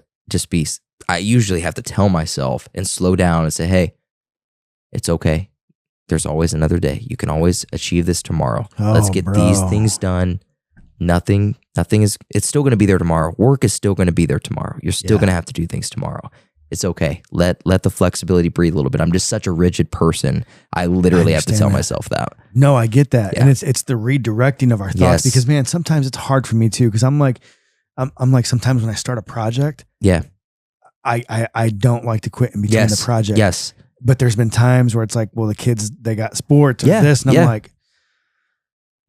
tell myself and slow down and say, hey, it's okay. There's always another day. You can always achieve this tomorrow. Let's get these things done. Nothing is, it's still going to be there tomorrow. Work is still going to be there tomorrow. You're still going to have to do things tomorrow. It's okay. Let the flexibility breathe a little bit. I'm just such a rigid person. I literally have to tell myself that. No, I get that. Yeah. And it's the redirecting of our thoughts, because man, sometimes it's hard for me too. Cause I'm like, sometimes when I start a project, I don't like to quit in between the project. Yes. But there's been times where it's like, well, the kids, they got sports or this. And I'm like,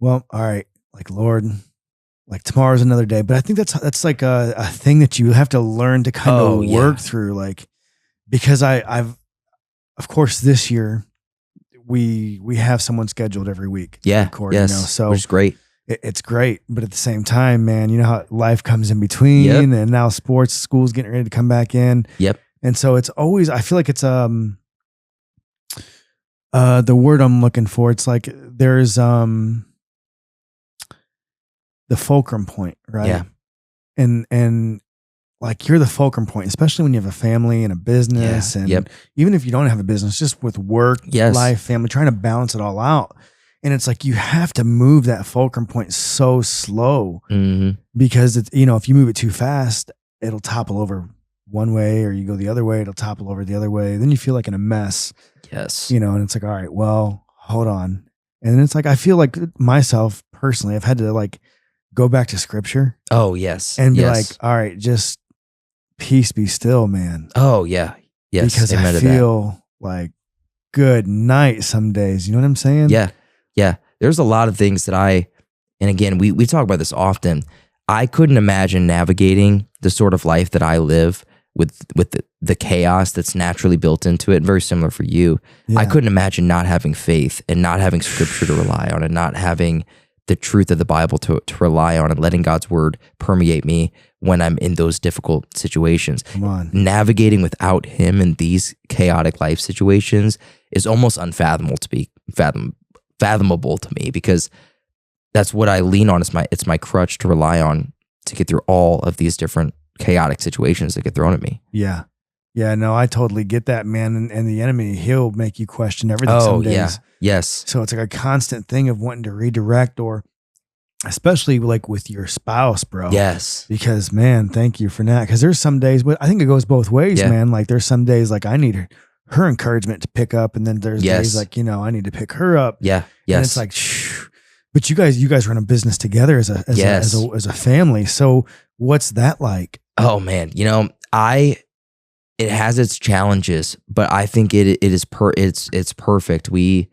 well, all right, like, Lord, like tomorrow's another day. But I think that's like a thing that you have to learn to kind of work through. Like, because I've, of course, this year we have someone scheduled every week. Yeah. Record, you know, so which is great. It's great. But at the same time, man, you know how life comes in between, and now sports, school's getting ready to come back in. Yep. And so it's always, I feel like it's, the word I'm looking for, it's like there's, the fulcrum point, right? Yeah. And like you're the fulcrum point, especially when you have a family and a business, and even if you don't have a business, just with work, life, family, trying to balance it all out. And it's like you have to move that fulcrum point so slow, because it's, you know, if you move it too fast, it'll topple over one way, or you go the other way, it'll topple over the other way. Then you feel like in a mess. Yes. You know, and it's like, all right, well, hold on. And then it's like, I feel like myself personally, I've had to like go back to scripture. Oh, yes. And be like, all right, just peace be still, man. Oh, yeah. Yes. Because I feel like good night some days. You know what I'm saying? Yeah. Yeah. There's a lot of things that and again, we talk about this often. I couldn't imagine navigating the sort of life that I live with the chaos that's naturally built into it. Very similar for you. Yeah. I couldn't imagine not having faith and not having scripture to rely on, and not having the truth of the Bible to rely on, and letting God's word permeate me when I'm in those difficult situations. Come on. Navigating without him in these chaotic life situations is almost unfathomable to me, because that's what I lean on. It's my crutch to rely on to get through all of these different chaotic situations that get thrown at me. Yeah. Yeah, no, I totally get that, man. And the enemy, he'll make you question everything some days. Yeah. Yes. So it's like a constant thing of wanting to redirect, or especially like with your spouse, bro. Yes. Because, man, thank you for that. Because there's some days, but I think it goes both ways, man. Like there's some days like I need her encouragement to pick up, and then there's days like, you know, I need to pick her up. Yeah. Yes. And it's like, shh. But you guys run a business together as a family. So what's that like? Oh man, you know, it has its challenges, but I think it's perfect. We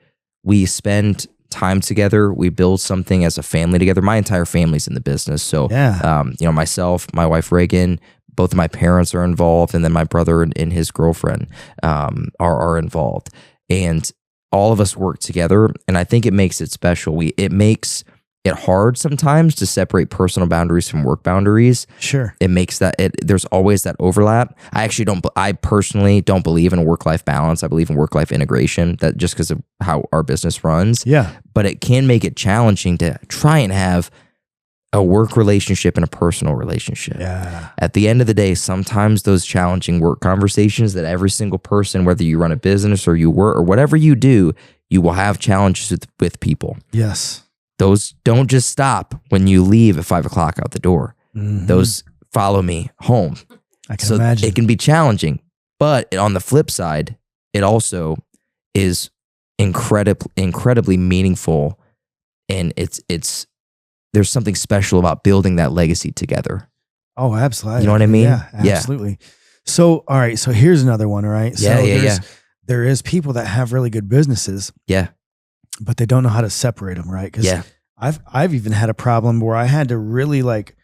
spend time together. We build something as a family together. My entire family's in the business. So, you know, myself, my wife, Reagan, both of my parents are involved, and then my brother and his girlfriend are involved. And all of us work together, and I think it makes it special. It makes it hard sometimes to separate personal boundaries from work boundaries. Sure. It makes there's always that overlap. I personally don't believe in work-life balance. I believe in work-life integration, that just because of how our business runs. Yeah. But it can make it challenging to try and have a work relationship and a personal relationship. Yeah. At the end of the day, sometimes those challenging work conversations that every single person, whether you run a business or you work or whatever you do, you will have challenges with people. Yes. Those don't just stop when you leave at 5 o'clock out the door. Mm-hmm. Those follow me home. I can imagine. It can be challenging, but on the flip side, it also is incredibly meaningful, and there's something special about building that legacy together. Oh, absolutely. You know what I mean? Yeah, absolutely. Yeah. So, all right. So here's another one. All right. So there is people that have really good businesses. Yeah. But they don't know how to separate them, right? Because I've even had a problem where I had to really like,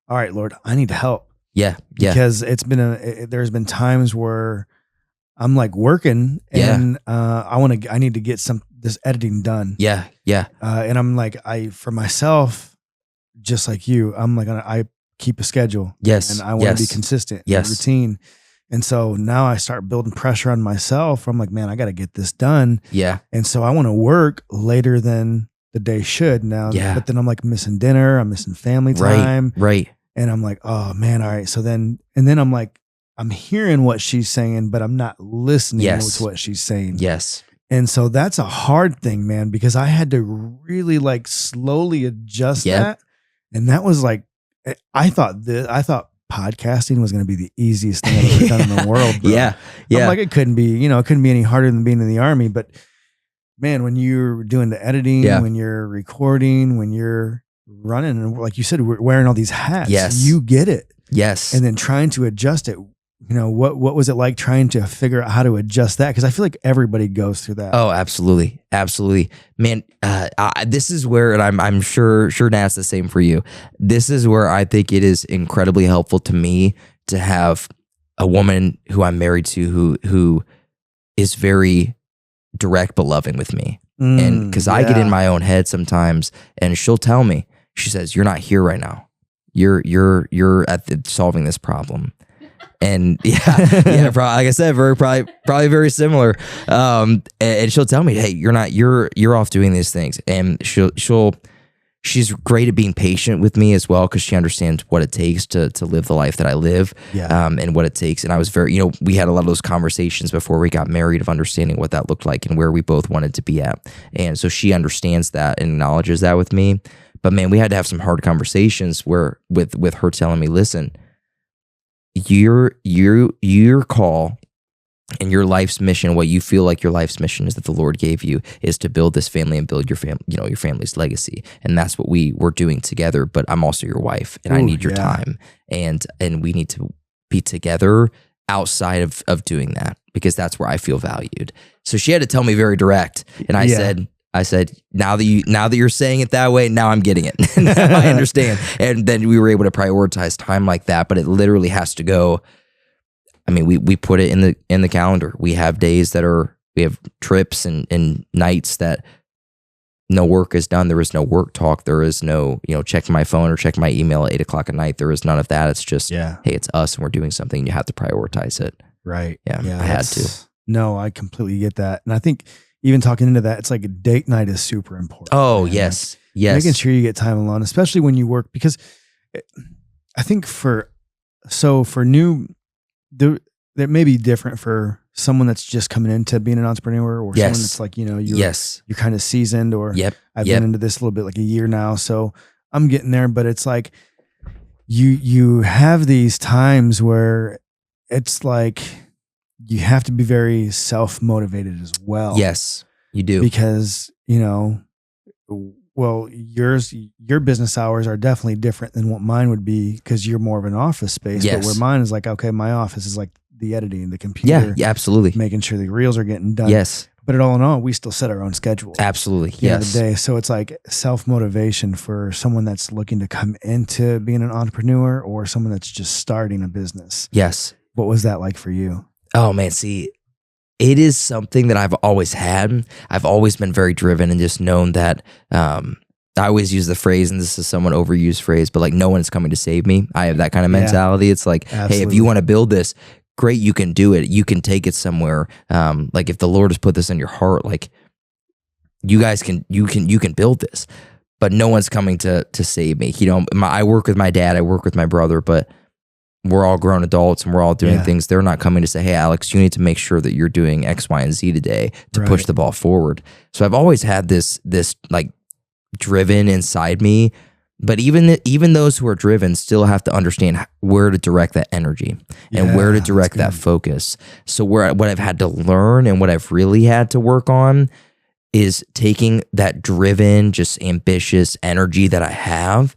all right, Lord, I need help. Yeah. Yeah. Because there's been times where I'm like working and I need to get this editing done. Yeah. Yeah. And I'm like, for myself, just like you, I'm like, I keep a schedule. Yes. And I want to be consistent. Yes. Routine. And so now I start building pressure on myself. I'm like, man, I got to get this done. Yeah. And so I want to work later than the day should now. Yeah. But then I'm like missing dinner. I'm missing family time. Right. And I'm like, oh man, all right. So then I'm like, I'm hearing what she's saying, but I'm not listening to what she's saying. Yes. And so that's a hard thing, man, because I had to really like slowly adjust that. And that was like, I thought podcasting was going to be the easiest thing I've ever done in the world. Bro. Yeah. I'm like, it couldn't be any harder than being in the Army. But man, when you're doing the editing, when you're recording, when you're running, and like you said, we're wearing all these hats, you get it. Yes. And then trying to adjust it. What was it like trying to figure out how to adjust that? Because I feel like everybody goes through that. Oh, absolutely. Absolutely. Man, this is where, and I'm sure Nat's the same for you. This is where I think it is incredibly helpful to me to have a woman who I'm married to who is very direct but loving with me. And because I get in my own head sometimes, and she'll tell me, she says, "You're not here right now. You're at solving this problem." And like I said, probably very similar. And she'll tell me, "Hey, you're off doing these things." And she's great at being patient with me as well, because she understands what it takes to live the life that I live, and what it takes. And I was very, we had a lot of those conversations before we got married of understanding what that looked like and where we both wanted to be at. And so she understands that and acknowledges that with me. But man, we had to have some hard conversations where with her telling me, "Listen, your call and your life's mission, what you feel like your life's mission is that the Lord gave you, is to build this family and build your your family's legacy. And that's what we're doing together. But I'm also your wife, and I need your time, and we need to be together outside of doing that, because that's where I feel valued." So she had to tell me very direct, and I said, now that you're saying it that way, now I'm getting it. Now I understand. And then we were able to prioritize time like that, but it literally has to go. I mean, we put it in the calendar. We have days we have trips and nights that no work is done. There is no work talk. There is no, check my phone or check my email at 8:00 at night. There is none of that. It's just, hey, it's us and we're doing something, and you have to prioritize it. Right. Yeah, I had to. No, I completely get that. And I think even talking into that, it's like a date night is super important. Oh, man. Yes. Making sure you get time alone, especially when you work, because I think for new, that may be different for someone that's just coming into being an entrepreneur, or someone that's like, you're kind of seasoned, or I've been into this a little bit, like a year now. So I'm getting there, but it's like you have these times where it's like, you have to be very self-motivated as well. Yes, you do. Because, your business hours are definitely different than what mine would be, because you're more of an office space. But where mine is like, okay, my office is like the editing, the computer. Yeah, absolutely. Making sure the reels are getting done. Yes. But all in all, we still set our own schedule. Absolutely. At the end of the day. So it's like self-motivation for someone that's looking to come into being an entrepreneur, or someone that's just starting a business. Yes. What was that like for you? Oh man, see, it is something that I've always had. I've always been very driven, and just known that, I always use the phrase, and this is somewhat overused phrase, but like, no one's coming to save me. I have that kind of mentality. It's like, hey, if you want to build this, great, you can do it. You can take it somewhere. Like if the Lord has put this in your heart, like you guys can build this, but no one's coming to save me. I work with my dad, I work with my brother, but we're all grown adults and we're all doing things. They're not coming to say, hey, Alex, you need to make sure that you're doing X, Y, and Z today to push the ball forward. So I've always had this like driven inside me, but even those who are driven still have to understand where to direct that energy and where to direct that focus. So what I've had to learn and what I've really had to work on is taking that driven, just ambitious energy that I have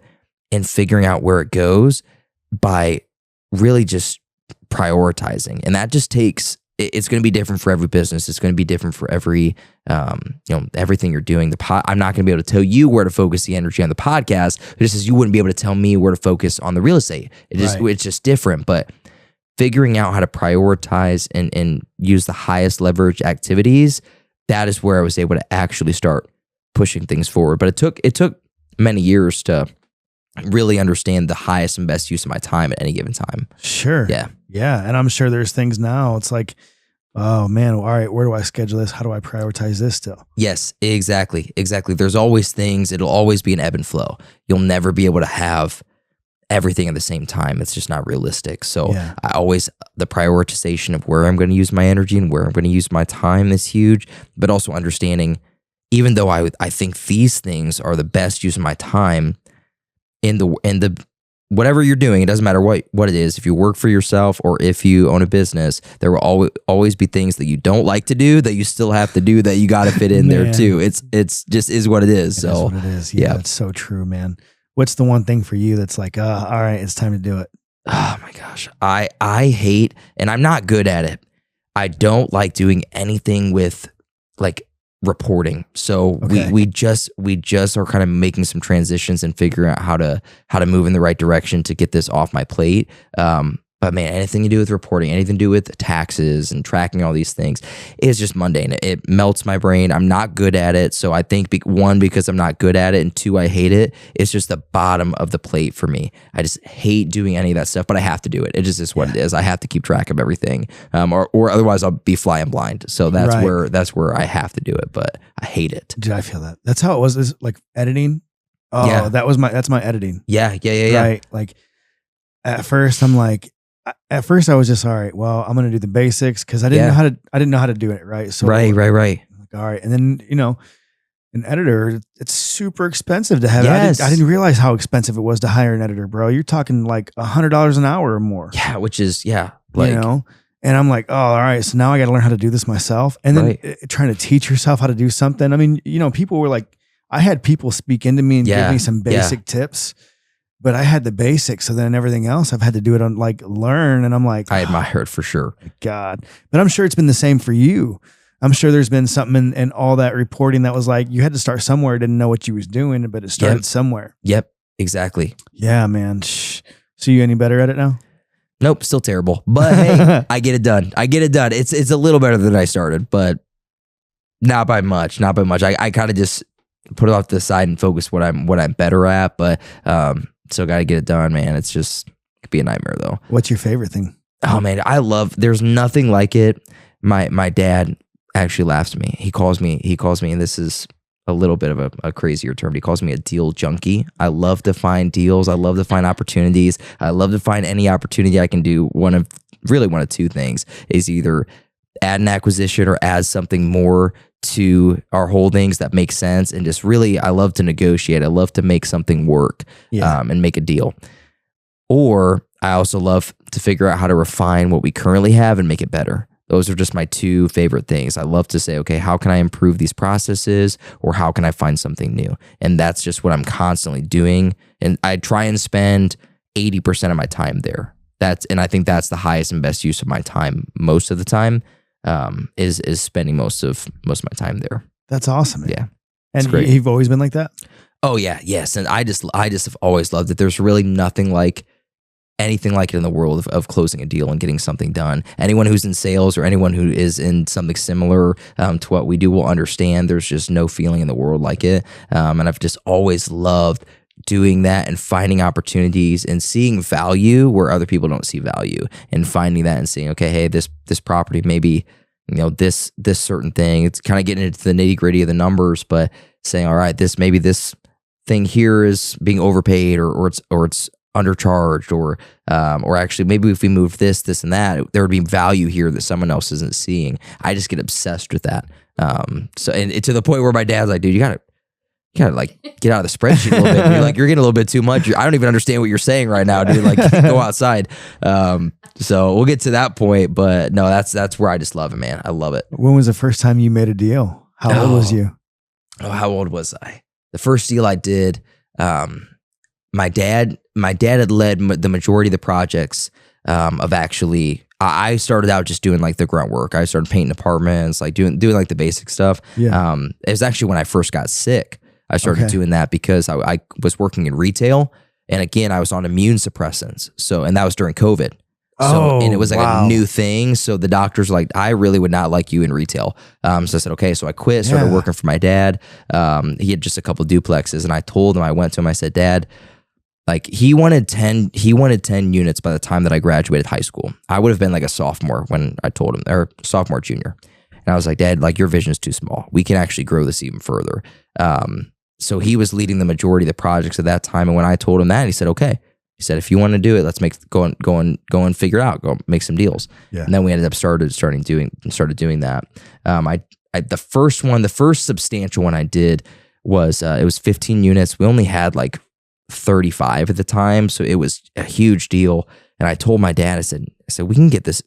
and figuring out where it goes by really just prioritizing. And that just takes, it's going to be different for every business. It's going to be different for every, everything you're doing. I'm not going to be able to tell you where to focus the energy on the podcast, just as you wouldn't be able to tell me where to focus on the real estate. It's just different. But figuring out how to prioritize and use the highest leverage activities, that is where I was able to actually start pushing things forward. But it took many years to really understand the highest and best use of my time at any given time. Sure. Yeah. Yeah. And I'm sure there's things now. It's like, oh man, all right, where do I schedule this? How do I prioritize this still? Yes, exactly. Exactly. There's always things, it'll always be an ebb and flow. You'll never be able to have everything at the same time. It's just not realistic. So the prioritization of where I'm going to use my energy and where I'm going to use my time is huge, but also understanding, even though I think these things are the best use of my time in the whatever you're doing, it doesn't matter what it is. If you work for yourself or if you own a business, there will always be things that you don't like to do that you still have to do that you got to fit in there too. It's just is what it is. It is what it is. Yeah, it's so true, man. What's the one thing for you that's like, all right, it's time to do it? Oh my gosh. I hate, and I'm not good at it. I don't like doing anything with like reporting. So we just are kind of making some transitions and figuring out how to move in the right direction to get this off my plate. But man, anything to do with reporting, anything to do with taxes and tracking all these things is just mundane. It melts my brain. I'm not good at it. So I think one, because I'm not good at it, and two, I hate it. It's just the bottom of the plate for me. I just hate doing any of that stuff, but I have to do it. It just is what it is. I have to keep track of everything, or otherwise I'll be flying blind. So that's where I have to do it, but I hate it. Dude, I feel that. That's how it was. Is like editing. Oh, yeah. That's my editing. Yeah. Right. Like at first I was just, all right, well, I'm going to do the basics, because I didn't know how to do it. Right. So right. Like, all right. And then, an editor, it's super expensive to have. Yes. I didn't realize how expensive it was to hire an editor, bro. You're talking like $100 an hour or more. Yeah. Which is, like, and I'm like, oh, all right. So now I got to learn how to do this myself. And then trying to teach yourself how to do something. I mean, people were like, I had people speak into me and give me some basic tips, but I had the basics. So then everything else I've had to do it on, like, learn. And I'm like, I admire it for sure. God. But I'm sure it's been the same for you. I'm sure there's been something in all that reporting that was like, you had to start somewhere, didn't know what you was doing, but it started somewhere. Yep. Exactly. Yeah, man. So you any better at it now? Nope. Still terrible, but hey, I get it done. It's a little better than I started, but not by much. I kind of just put it off to the side and focus what I'm better at, but, still got to get it done, man. It's just, it could be a nightmare though. What's your favorite thing? Oh man, there's nothing like it. My dad actually laughs at me. He calls me, and this is a little bit of a crazier term, but he calls me a deal junkie. I love to find deals. I love to find opportunities. I love to find any opportunity I can do. One of two things is either add an acquisition or add something more to our holdings that makes sense. And just really, I love to negotiate. I love to make something work, and make a deal. Or I also love to figure out how to refine what we currently have and make it better. Those are just my two favorite things. I love to say, okay, how can I improve these processes, or how can I find something new? And that's just what I'm constantly doing. And I try and spend 80% of my time there. And I think that's the highest and best use of my time most of the time. Is spending most of my time there. That's awesome, man. Yeah. And you've always been like that? Oh yeah. Yes. And I just have always loved it. There's really anything like it in the world of closing a deal and getting something done. Anyone who's in sales or anyone who is in something similar to what we do will understand there's just no feeling in the world like it. And I've just always loved doing that and finding opportunities and seeing value where other people don't see value, and finding that and saying, okay, hey, this property, maybe, this certain thing, it's kind of getting into the nitty gritty of the numbers, but saying, all right, this thing here is being overpaid or it's undercharged, or actually maybe if we move this and that, there would be value here that someone else isn't seeing. I just get obsessed with that. So to the point where my dad's like, dude, you gotta like get out of the spreadsheet a little bit. And you're like, you're getting a little bit too much. I don't even understand what you're saying right now, dude. Like, go outside. So we'll get to that point, but no, that's where I just love it, man. I love it. When was the first time you made a deal? How old was you? Oh, how old was I? The first deal I did, my dad had led the majority of the projects of actually. I started out just doing like the grunt work. I started painting apartments, like doing like the basic stuff. Yeah. It was actually when I first got sick, I started doing that because I was working in retail, and again I was on immune suppressants. So, and that was during COVID. So, and it was like a new thing. So the doctors were like, I really would not like you in retail. So I said, okay. So I quit, started working for my dad. He had just a couple duplexes, and I went to him, I said, Dad, Like he wanted 10 units by the time that I graduated high school. I would have been like a sophomore when I told him, or sophomore, junior. And I was like, Dad, like your vision is too small. We can actually grow this even further. So he was leading the majority of the projects at that time. And when I told him that, he said, okay. He said, if you want to do it, let's go and figure it out, go make some deals. Yeah. And then we ended up started doing that. The first substantial one I did was, it was 15 units. We only had like 35 at the time. So it was a huge deal. And I told my dad, I said, we can get this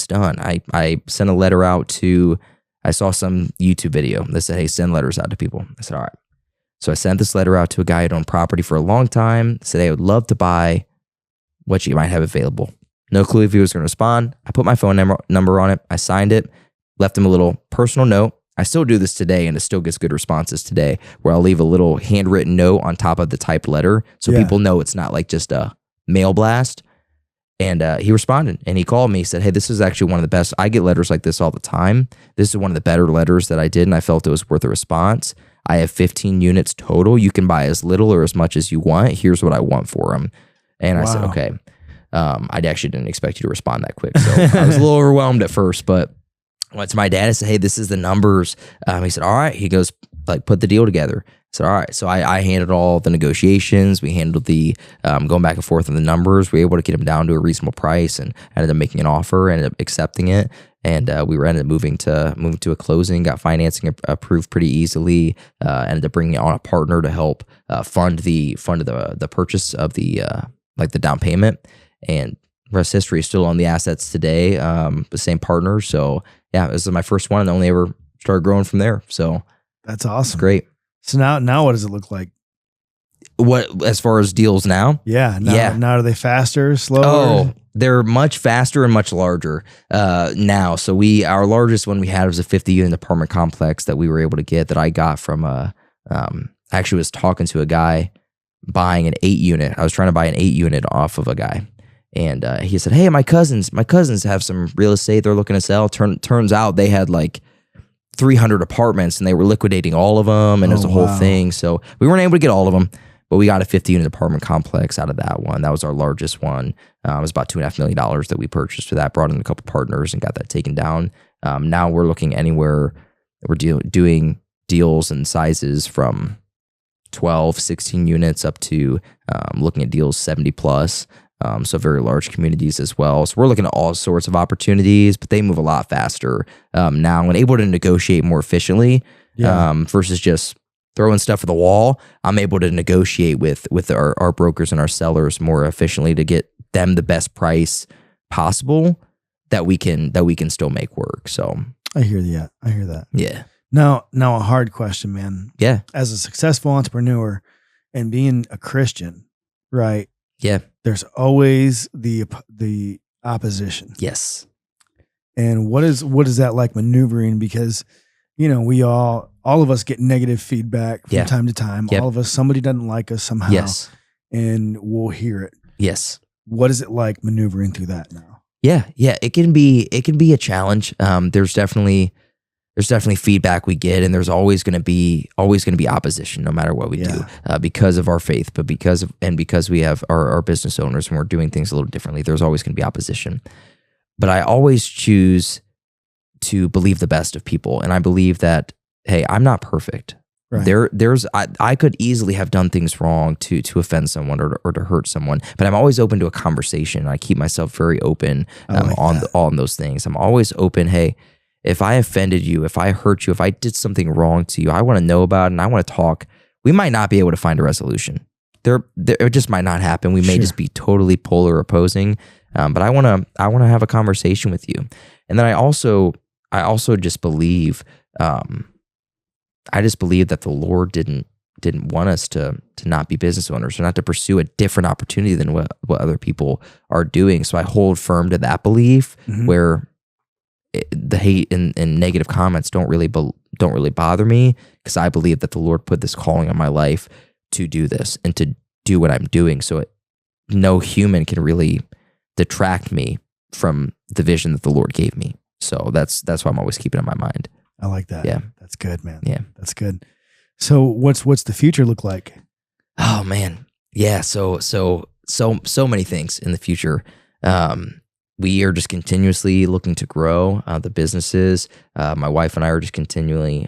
done. I sent a letter out to, I saw some YouTube video that said, hey, send letters out to people. I said, all right. So I sent this letter out to a guy who'd owned property for a long time, said, hey, I would love to buy what you might have available. No clue if he was going to respond. I put my phone number on it. I signed it, left him a little personal note. I still do this today, and it still gets good responses today, where I'll leave a little handwritten note on top of the typed letter so people know it's not like just a mail blast. And he responded, and he called me. He said, hey, this is actually one of the best. I get letters like this all the time. This is one of the better letters that I did, and I felt it was worth a response. I have 15 units total. You can buy as little or as much as you want. Here's what I want for them. And I said, okay. I actually didn't expect you to respond that quick. So I was a little overwhelmed at first, but I went to my dad and said, hey, this is the numbers. He said, all right. He goes, like, put the deal together. I said, all right. So I handled all the negotiations. We handled the going back and forth on the numbers. We were able to get him down to a reasonable price and ended up making an offer, ended up accepting it. And we ended up moving to a closing, got financing approved pretty easily, ended up bringing on a partner to help fund the purchase of the down payment. And rest history is still on the assets today, the same partner. So yeah, this is my first one, and only ever started growing from there. So that's awesome. Great. So now what does it look like? What, as far as deals now? Yeah. Now are they faster, slower? Oh, they're much faster and much larger now. So our largest one we had was a 50 unit apartment complex that we were able to get, that I got from actually was talking to a guy buying an 8 unit. I was trying to buy an 8 unit off of a guy. And he said, hey, my cousins have some real estate they're looking to sell. Turns out they had like 300 apartments and they were liquidating all of them. And it was a whole thing. So we weren't able to get all of them, but we got a 50 unit apartment complex out of that one. That was our largest one. It was about $2.5 million that we purchased for that, brought in a couple partners and got that taken down. Now we're looking anywhere, we're doing deals and sizes from 12, 16 units up to looking at deals 70 plus. So very large communities as well. So we're looking at all sorts of opportunities, but they move a lot faster now and able to negotiate more efficiently versus just throwing stuff at the wall. I'm able to negotiate with our brokers and our sellers more efficiently to get them the best price possible that we can still make work. So I hear that. Yeah. Now a hard question, man. Yeah. As a successful entrepreneur and being a Christian, right? Yeah. There's always the opposition. Yes. And what is that like maneuvering? Because, we all of us get negative feedback from time to time. Yep. All of us, somebody doesn't like us somehow. Yes. And we'll hear it. Yes. What is it like maneuvering through that now? Yeah. Yeah. It can be a challenge. There's definitely feedback we get, and there's always going to be opposition no matter what we do because of our faith, but because we have our business owners and we're doing things a little differently, there's always going to be opposition. But I always choose to believe the best of people. And I believe that, hey, I'm not perfect. Right. I could easily have done things wrong to offend someone or to hurt someone, but I'm always open to a conversation. I keep myself very open on those things. I'm always open. Hey, if I offended you, if I hurt you, if I did something wrong to you, I want to know about it and I want to talk. We might not be able to find a resolution. It just might not happen. We may just be totally polar opposing. But I want to have a conversation with you. And then I also just believe, I just believe that the Lord didn't want us to not be business owners or not to pursue a different opportunity than what other people are doing. So I hold firm to that belief where the hate and negative comments don't really bother me, because I believe that the Lord put this calling on my life to do this and to do what I'm doing. So no human can really detract me from the vision that the Lord gave me. So that's why I'm always keeping it in my mind. I like that. Yeah. That's good, man. Yeah. That's good. So what's the future look like? Oh man. Yeah. So many things in the future. We are just continuously looking to grow the businesses. My wife and I are just continually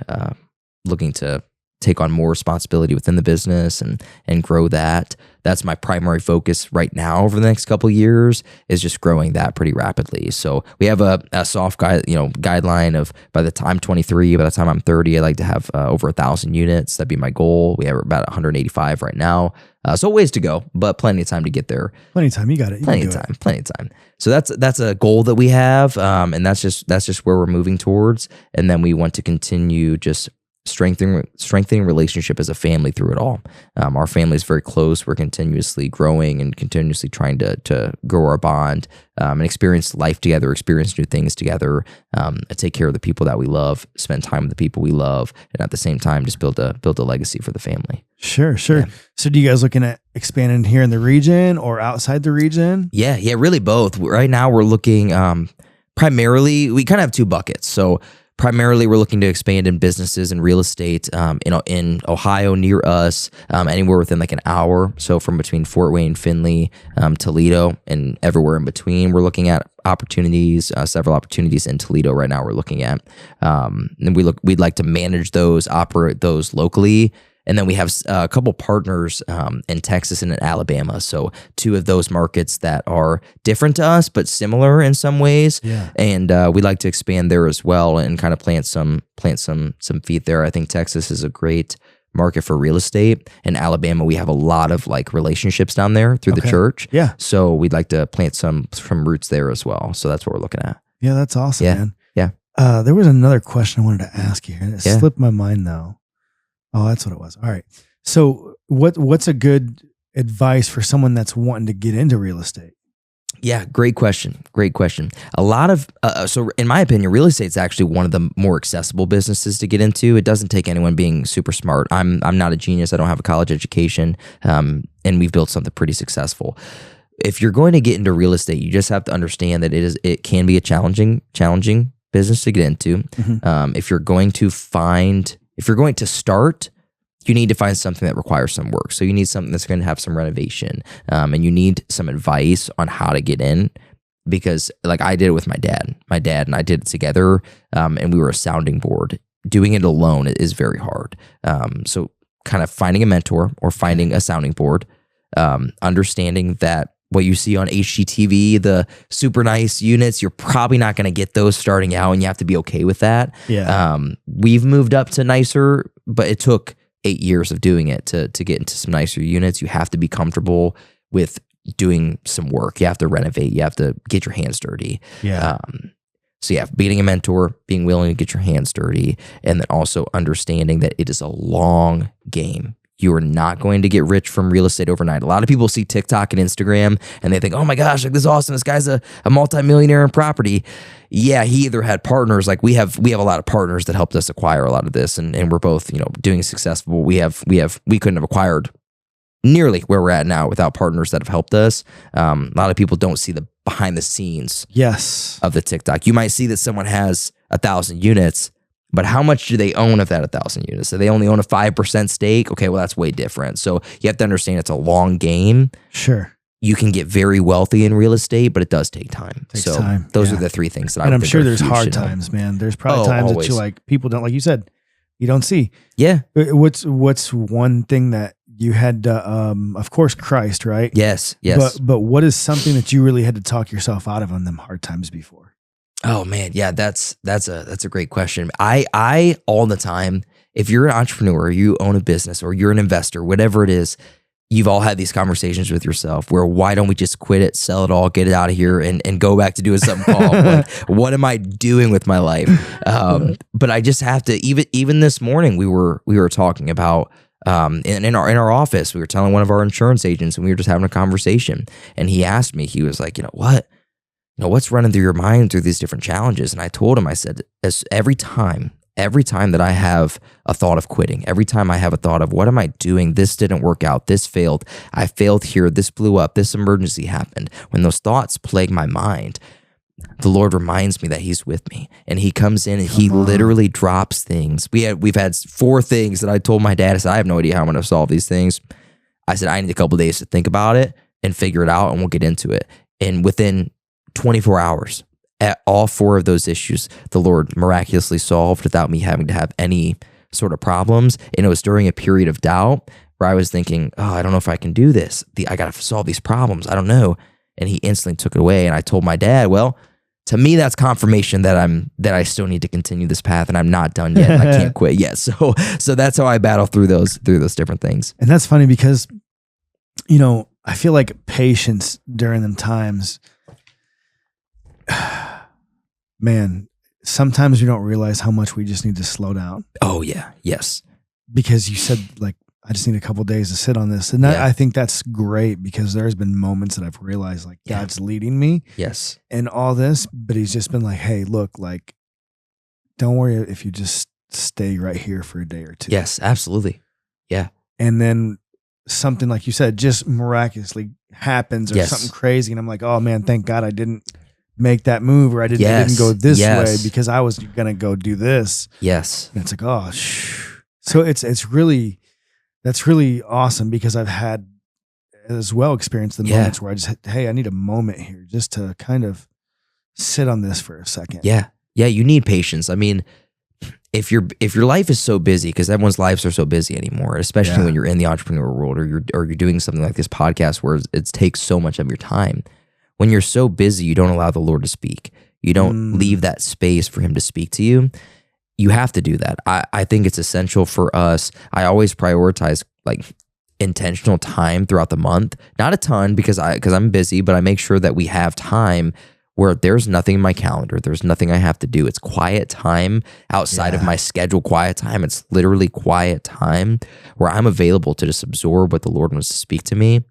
looking to take on more responsibility within the business and grow that. That's my primary focus right now over the next couple of years, is just growing that pretty rapidly. So we have a soft guideline of, by the time I'm 23, by the time I'm 30, I'd like to have over 1,000 units. That'd be my goal. We have about 185 right now. So ways to go, but plenty of time to get there. Plenty of time. You got it. Plenty of time. So that's a goal that we have. And that's just where we're moving towards. And then we want to continue just strengthening relationship as a family through it all. Our family is very close. We're continuously growing and continuously trying to grow our bond and experience life together, experience new things together, take care of the people that we love, spend time with the people we love, and at the same time just build a legacy for the family. Sure. Yeah. So do you guys looking at expanding here in the region or outside the region? Yeah, really both. Right now we're looking primarily, we kind of have two buckets. So primarily, we're looking to expand in businesses and real estate in Ohio near us, anywhere within like an hour. So from between Fort Wayne, Findlay, Toledo, and everywhere in between, we're looking at opportunities, several opportunities in Toledo right now. We're looking at, and we'd like to manage those, operate those locally. And then we have a couple partners in Texas and in Alabama. So two of those markets that are different to us, but similar in some ways. Yeah. And we'd like to expand there as well and kind of plant some feet there. I think Texas is a great market for real estate. In Alabama, we have a lot of like relationships down there through the church. Yeah. So we'd like to plant some roots there as well. So that's what we're looking at. Yeah, that's awesome, man. Yeah. There was another question I wanted to ask you here. It slipped my mind though. Oh, that's what it was. All right. So what's a good advice for someone that's wanting to get into real estate? Yeah, great question. A lot of, so in my opinion, real estate is actually one of the more accessible businesses to get into. It doesn't take anyone being super smart. I'm not a genius. I don't have a college education, and we've built something pretty successful. If you're going to get into real estate, you just have to understand that it can be a challenging business to get into. Mm-hmm. If you're going to start, you need to find something that requires some work. So you need something that's going to have some renovation, and you need some advice on how to get in, because like I did it with my dad and I did it together, and we were a sounding board. Doing it alone is very hard. So kind of finding a mentor or finding a sounding board, understanding that what you see on HGTV, the super nice units, you're probably not going to get those starting out, and you have to be okay with that. Yeah. We've moved up to nicer, but it took 8 years of doing it to get into some nicer units. You have to be comfortable with doing some work. You have to renovate. You have to get your hands dirty. Yeah. So yeah, being a mentor, being willing to get your hands dirty, and then also understanding that it is a long game. You are not going to get rich from real estate overnight. A lot of people see TikTok and Instagram and they think, oh my gosh, like this is awesome. This guy's a multimillionaire in property. Yeah, he either had partners, like we have a lot of partners that helped us acquire a lot of this, and we're both, doing successful. We couldn't have acquired nearly where we're at now without partners that have helped us. A lot of people don't see the behind the scenes of the TikTok. You might see that someone has 1,000 units, but how much do they own of that 1,000 units? So they only own a 5% stake. Okay, well, that's way different. So you have to understand it's a long game. Sure. You can get very wealthy in real estate, but it does take time. Takes time. Those are the three things that I would think. And I'm sure are there's huge, hard times, man. There's probably times always. that you people don't, like you said, you don't see. Yeah. What's one thing that you had to, of course, Christ, right? Yes. But what is something that you really had to talk yourself out of on them hard times before? Oh man, yeah, that's a great question. I all the time, if you're an entrepreneur, you own a business, or you're an investor, whatever it is, you've all had these conversations with yourself where, why don't we just quit it, sell it all, get it out of here, and go back to doing something called, like, what am I doing with my life? But I just have to, even this morning we were talking about, in our office, we were telling one of our insurance agents, and we were just having a conversation, and he asked me, he was like, what's running through your mind through these different challenges? And I told him, I said, every time that I have a thought of quitting, every time I have a thought of, what am I doing? This didn't work out. This failed. I failed here. This blew up. This emergency happened. When those thoughts plague my mind, the Lord reminds me that he's with me, and he comes in and he literally drops things. We've had 4 things that I told my dad. I said, I have no idea how I'm going to solve these things. I said, I need a couple days to think about it and figure it out, and we'll get into it. And within 24 hours, at all 4 of those issues, the Lord miraculously solved without me having to have any sort of problems. And it was during a period of doubt where I was thinking, oh, I don't know if I can do this. I got to solve these problems. I don't know. And he instantly took it away. And I told my dad, well, to me, that's confirmation that I still need to continue this path, and I'm not done yet. And I can't quit yet. So that's how I battle through those different things. And that's funny because, you know, I feel like patience during them times, man, sometimes we don't realize how much we just need to slow down. Oh yeah. Yes. Because you said, like, I just need a couple days to sit on this. And I think that's great, because there's been moments that I've realized, like, God's leading me. Yes. And all this, but he's just been like, hey, look, like, don't worry if you just stay right here for a day or 2. Yes, absolutely. Yeah. And then something, like you said, just miraculously happens, or something crazy. And I'm like, oh man, thank God I didn't make that move, or I didn't go this way, because I was going to go do this. Yes. And it's like, oh, so that's really awesome, because I've had as well experienced the moments where I just, hey, I need a moment here just to kind of sit on this for a second. Yeah. Yeah. You need patience. I mean, if your life is so busy, because everyone's lives are so busy anymore, especially when you're in the entrepreneur world, or you're doing something like this podcast where it takes so much of your time. When you're so busy, you don't allow the Lord to speak. You don't leave that space for him to speak to you. You have to do that. I think it's essential for us. I always prioritize like intentional time throughout the month. Not a ton, because I'm busy, but I make sure that we have time where there's nothing in my calendar. There's nothing I have to do. It's quiet time outside of my schedule, quiet time. It's literally quiet time where I'm available to just absorb what the Lord wants to speak to me.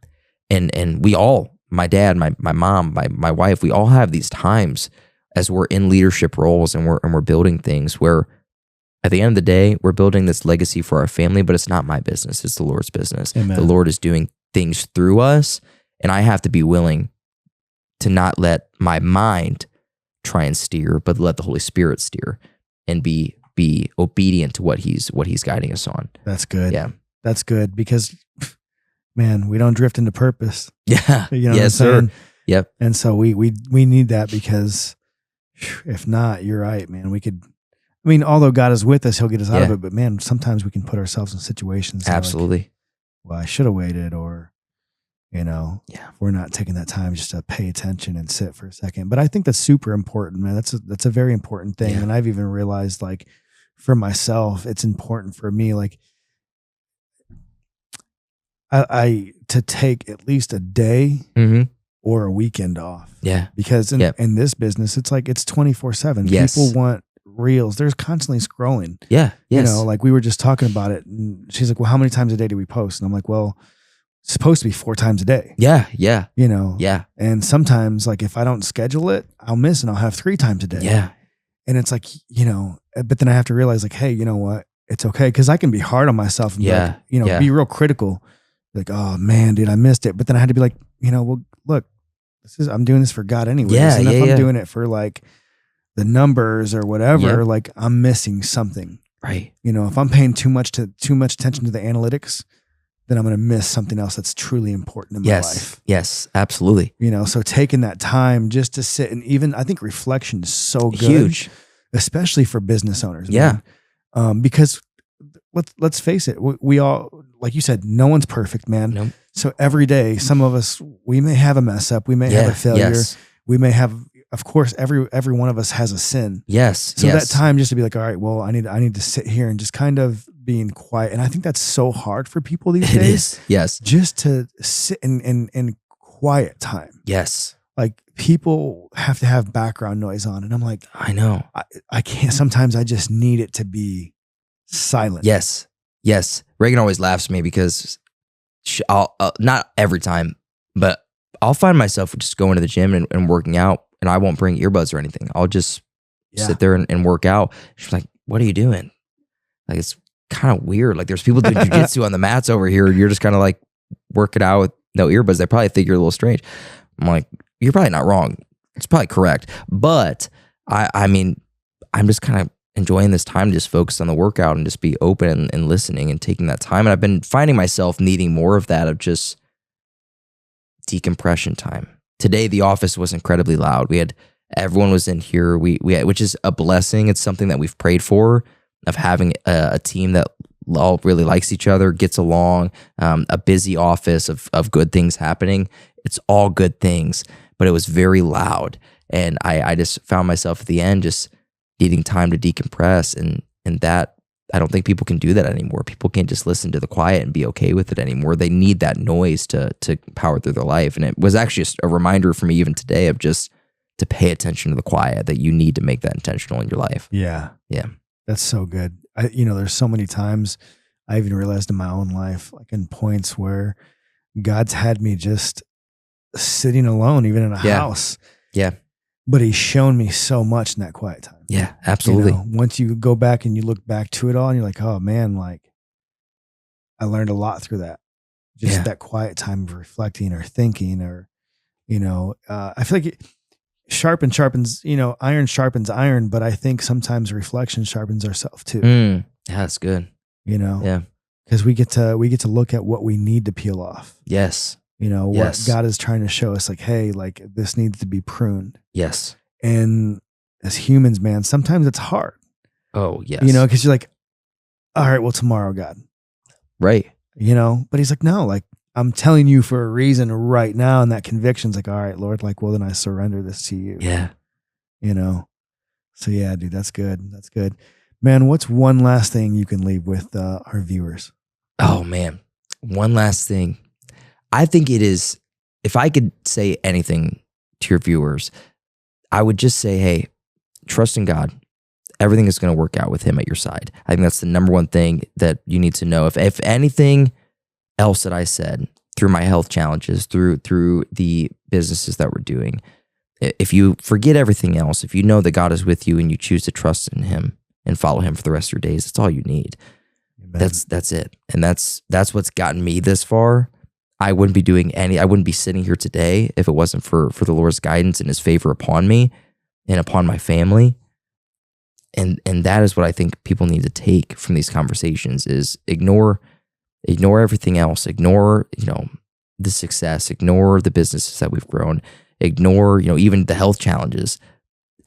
And we all, my dad, my mom, my wife, we all have these times as we're in leadership roles and we're building things where at the end of the day, we're building this legacy for our family, but it's not my business. It's the Lord's business. Amen. The Lord is doing things through us, and I have to be willing to not let my mind try and steer, but let the Holy Spirit steer and be obedient to what he's guiding us on. That's good. Yeah. That's good, because man, we don't drift into purpose. Yeah. You know what I'm saying? Yep. And so we need that, because if not, you're right, man. I mean, although God is with us, he'll get us out of it. But man, sometimes we can put ourselves in situations. Absolutely. Like, well, I should have waited, or, you know, if we're not taking that time just to pay attention and sit for a second. But I think that's super important, man. That's a very important thing. And I've even realized, like, for myself, it's important for me, like, I to take at least a day or a weekend off. Yeah. Because in this business, it's like, it's 24/7. Yes. People want reels. There's constantly scrolling. Yeah. Yes. You know, like we were just talking about it, and she's like, well, how many times a day do we post? And I'm like, well, it's supposed to be 4 times a day. Yeah. Yeah. You know? Yeah. And sometimes, like, if I don't schedule it, I'll miss, and I'll have 3 times a day. Yeah. And it's like, you know, but then I have to realize, like, hey, you know what? It's okay. Cause I can be hard on myself and be like, you know, be real critical. Like, oh man, dude, I missed it. But then I had to be like, you know, well, look, I'm doing this for God anyways. And if I'm doing it for like the numbers or whatever, like I'm missing something. Right. You know, if I'm paying too much attention to the analytics, then I'm going to miss something else that's truly important in my life. Yes, absolutely. You know, so taking that time just to sit, and even I think reflection is so good. Huge. Especially for business owners. Yeah. Man. Because let's face it, we all, like you said, no one's perfect, man. Nope. So every day, some of us, we may have a mess up. We may have a failure. Yes. We may have, of course, every one of us has a sin. Yes. So that time just to be like, all right, well, I need to sit here and just kind of being quiet. And I think that's so hard for people these days. It is. Yes. Just to sit in quiet time. Yes. Like people have to have background noise on. And I'm like, I know. I can't, sometimes I just need it to be silent. Yes. Yes. Reagan always laughs at me because I'll not every time, but I'll find myself just going to the gym and working out, and I won't bring earbuds or anything. I'll just sit there and work out. She's like, what are you doing? Like, it's kind of weird. Like, there's people doing jujitsu on the mats over here. You're just kind of like working out with no earbuds. They probably think you're a little strange. I'm like, you're probably not wrong. It's probably correct. But I mean, I'm just kind of enjoying this time to just focus on the workout and just be open and listening and taking that time. And I've been finding myself needing more of that, of just decompression time. Today, the office was incredibly loud. Everyone was in here. We which is a blessing. It's something that we've prayed for, of having a team that all really likes each other, gets along, a busy office of good things happening. It's all good things, but it was very loud. And I just found myself at the end just needing time to decompress, and that I don't think people can do that anymore. People can't just listen to the quiet and be okay with it anymore. They need that noise to power through their life. And it was actually just a reminder for me even today of just to pay attention to the quiet, that you need to make that intentional in your life. Yeah. Yeah. That's so good. There's so many times I even realized in my own life, like in points where God's had me just sitting alone, even in a house. Yeah. But he's shown me so much in that quiet time. Yeah, absolutely. Once you go back and you look back to it all and you're like, oh man, like I learned a lot through that. Just that quiet time of reflecting or thinking, or, I feel like iron sharpens iron, but I think sometimes reflection sharpens ourselves too. Yeah, that's good. Yeah. Because we get to look at what we need to peel off. Yes. What God is trying to show us, like, hey, like this needs to be pruned. Yes. And as humans, man, sometimes it's hard. Oh, yes. Because you're like, all right, well, tomorrow, God. Right. But he's like, no, like I'm telling you for a reason right now. And that conviction's like, all right, Lord, like, well, then I surrender this to you. Yeah. So yeah, dude, that's good. That's good. Man, what's one last thing you can leave with our viewers? Oh man. One last thing. I think it is, if I could say anything to your viewers, I would just say, hey, trust in God. Everything is going to work out with him at your side. I think that's the number one thing that you need to know. If anything else that I said through my health challenges, through the businesses that we're doing, if you forget everything else, if you know that God is with you and you choose to trust in him and follow him for the rest of your days, that's all you need. Amen. That's it. And that's what's gotten me this far. I wouldn't be sitting here today if it wasn't for the Lord's guidance and his favor upon me and upon my family. And that is what I think people need to take from these conversations, is ignore everything else. Ignore, the success, ignore the businesses that we've grown, ignore, even the health challenges,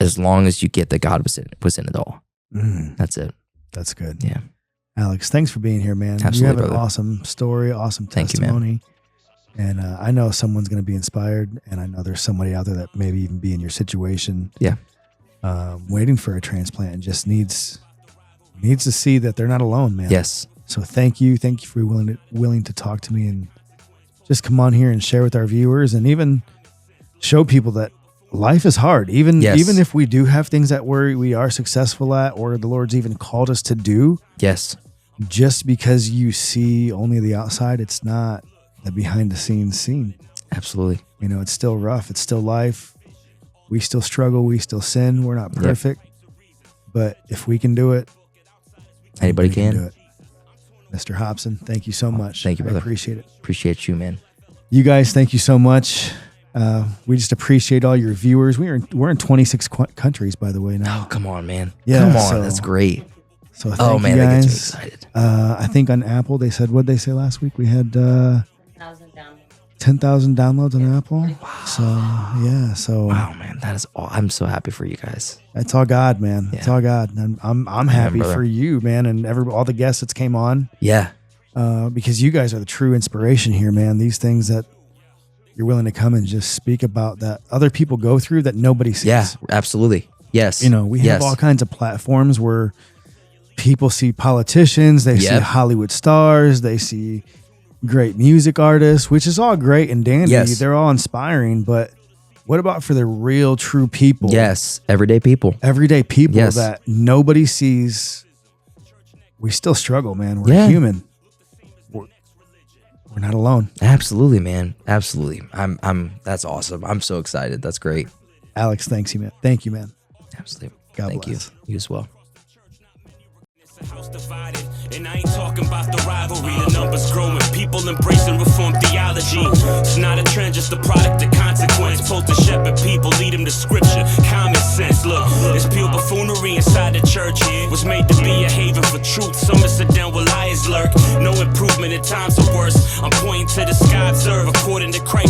as long as you get that God was in it all. That's it. That's good. Yeah. Alex, thanks for being here, man. Absolutely, you have an brother. Awesome story, awesome testimony. Thank you, man. And I know someone's going to be inspired, and I know there's somebody out there that maybe even be in your situation, waiting for a transplant and just needs to see that they're not alone, man. Yes. So thank you for willing to talk to me and just come on here and share with our viewers, and even show people that life is hard. Even if we do have things that we are successful at, or the Lord's even called us to do. Yes. Just because you see only the outside, it's not the behind the scenes scene. Absolutely. It's still rough. It's still life. We still struggle. We still sin. We're not perfect. But if we can do it, anybody can do it. Mr. Hopson, thank you so much. Thank you, brother. I appreciate it. Appreciate you, man. You guys, thank you so much. We just appreciate all your viewers. We're in 26 countries, by the way, now. Oh, come on, man. Yeah, come on. That's great. So thank you guys. That gets me excited. I think on Apple, they said, what'd they say last week? We had 10,000 downloads on Apple. Wow. So, yeah. So, wow, man. That is all. I'm so happy for you guys. It's all God, man. Yeah. It's all God. And I'm happy for you, man, and all the guests that came on. Yeah. Because you guys are the true inspiration here, man. These things that you're willing to come and just speak about that other people go through that nobody sees. Yeah, absolutely. Yes. We have all kinds of platforms where people see politicians, they see Hollywood stars, they see great music artists, which is all great and dandy. Yes. They're all inspiring, but what about for the real, true people? Yes, everyday people. That nobody sees. We still struggle, man. We're human. We're not alone. Absolutely, man. Absolutely. That's awesome. I'm so excited. That's great. Alex, thank you, man. Absolutely. God bless. you. You as well. House divided, and I ain't talking about the rivalry. The numbers growing, people embracing reform theology. It's not a trend, just a product of consequence. Told to shepherd people, lead them to scripture, common sense. Look, it's pure buffoonery inside the church. church was made to be a haven for truth. Some sit down where liars lurk. No improvement in times are worse. I'm pointing to the sky, observe according to Christ.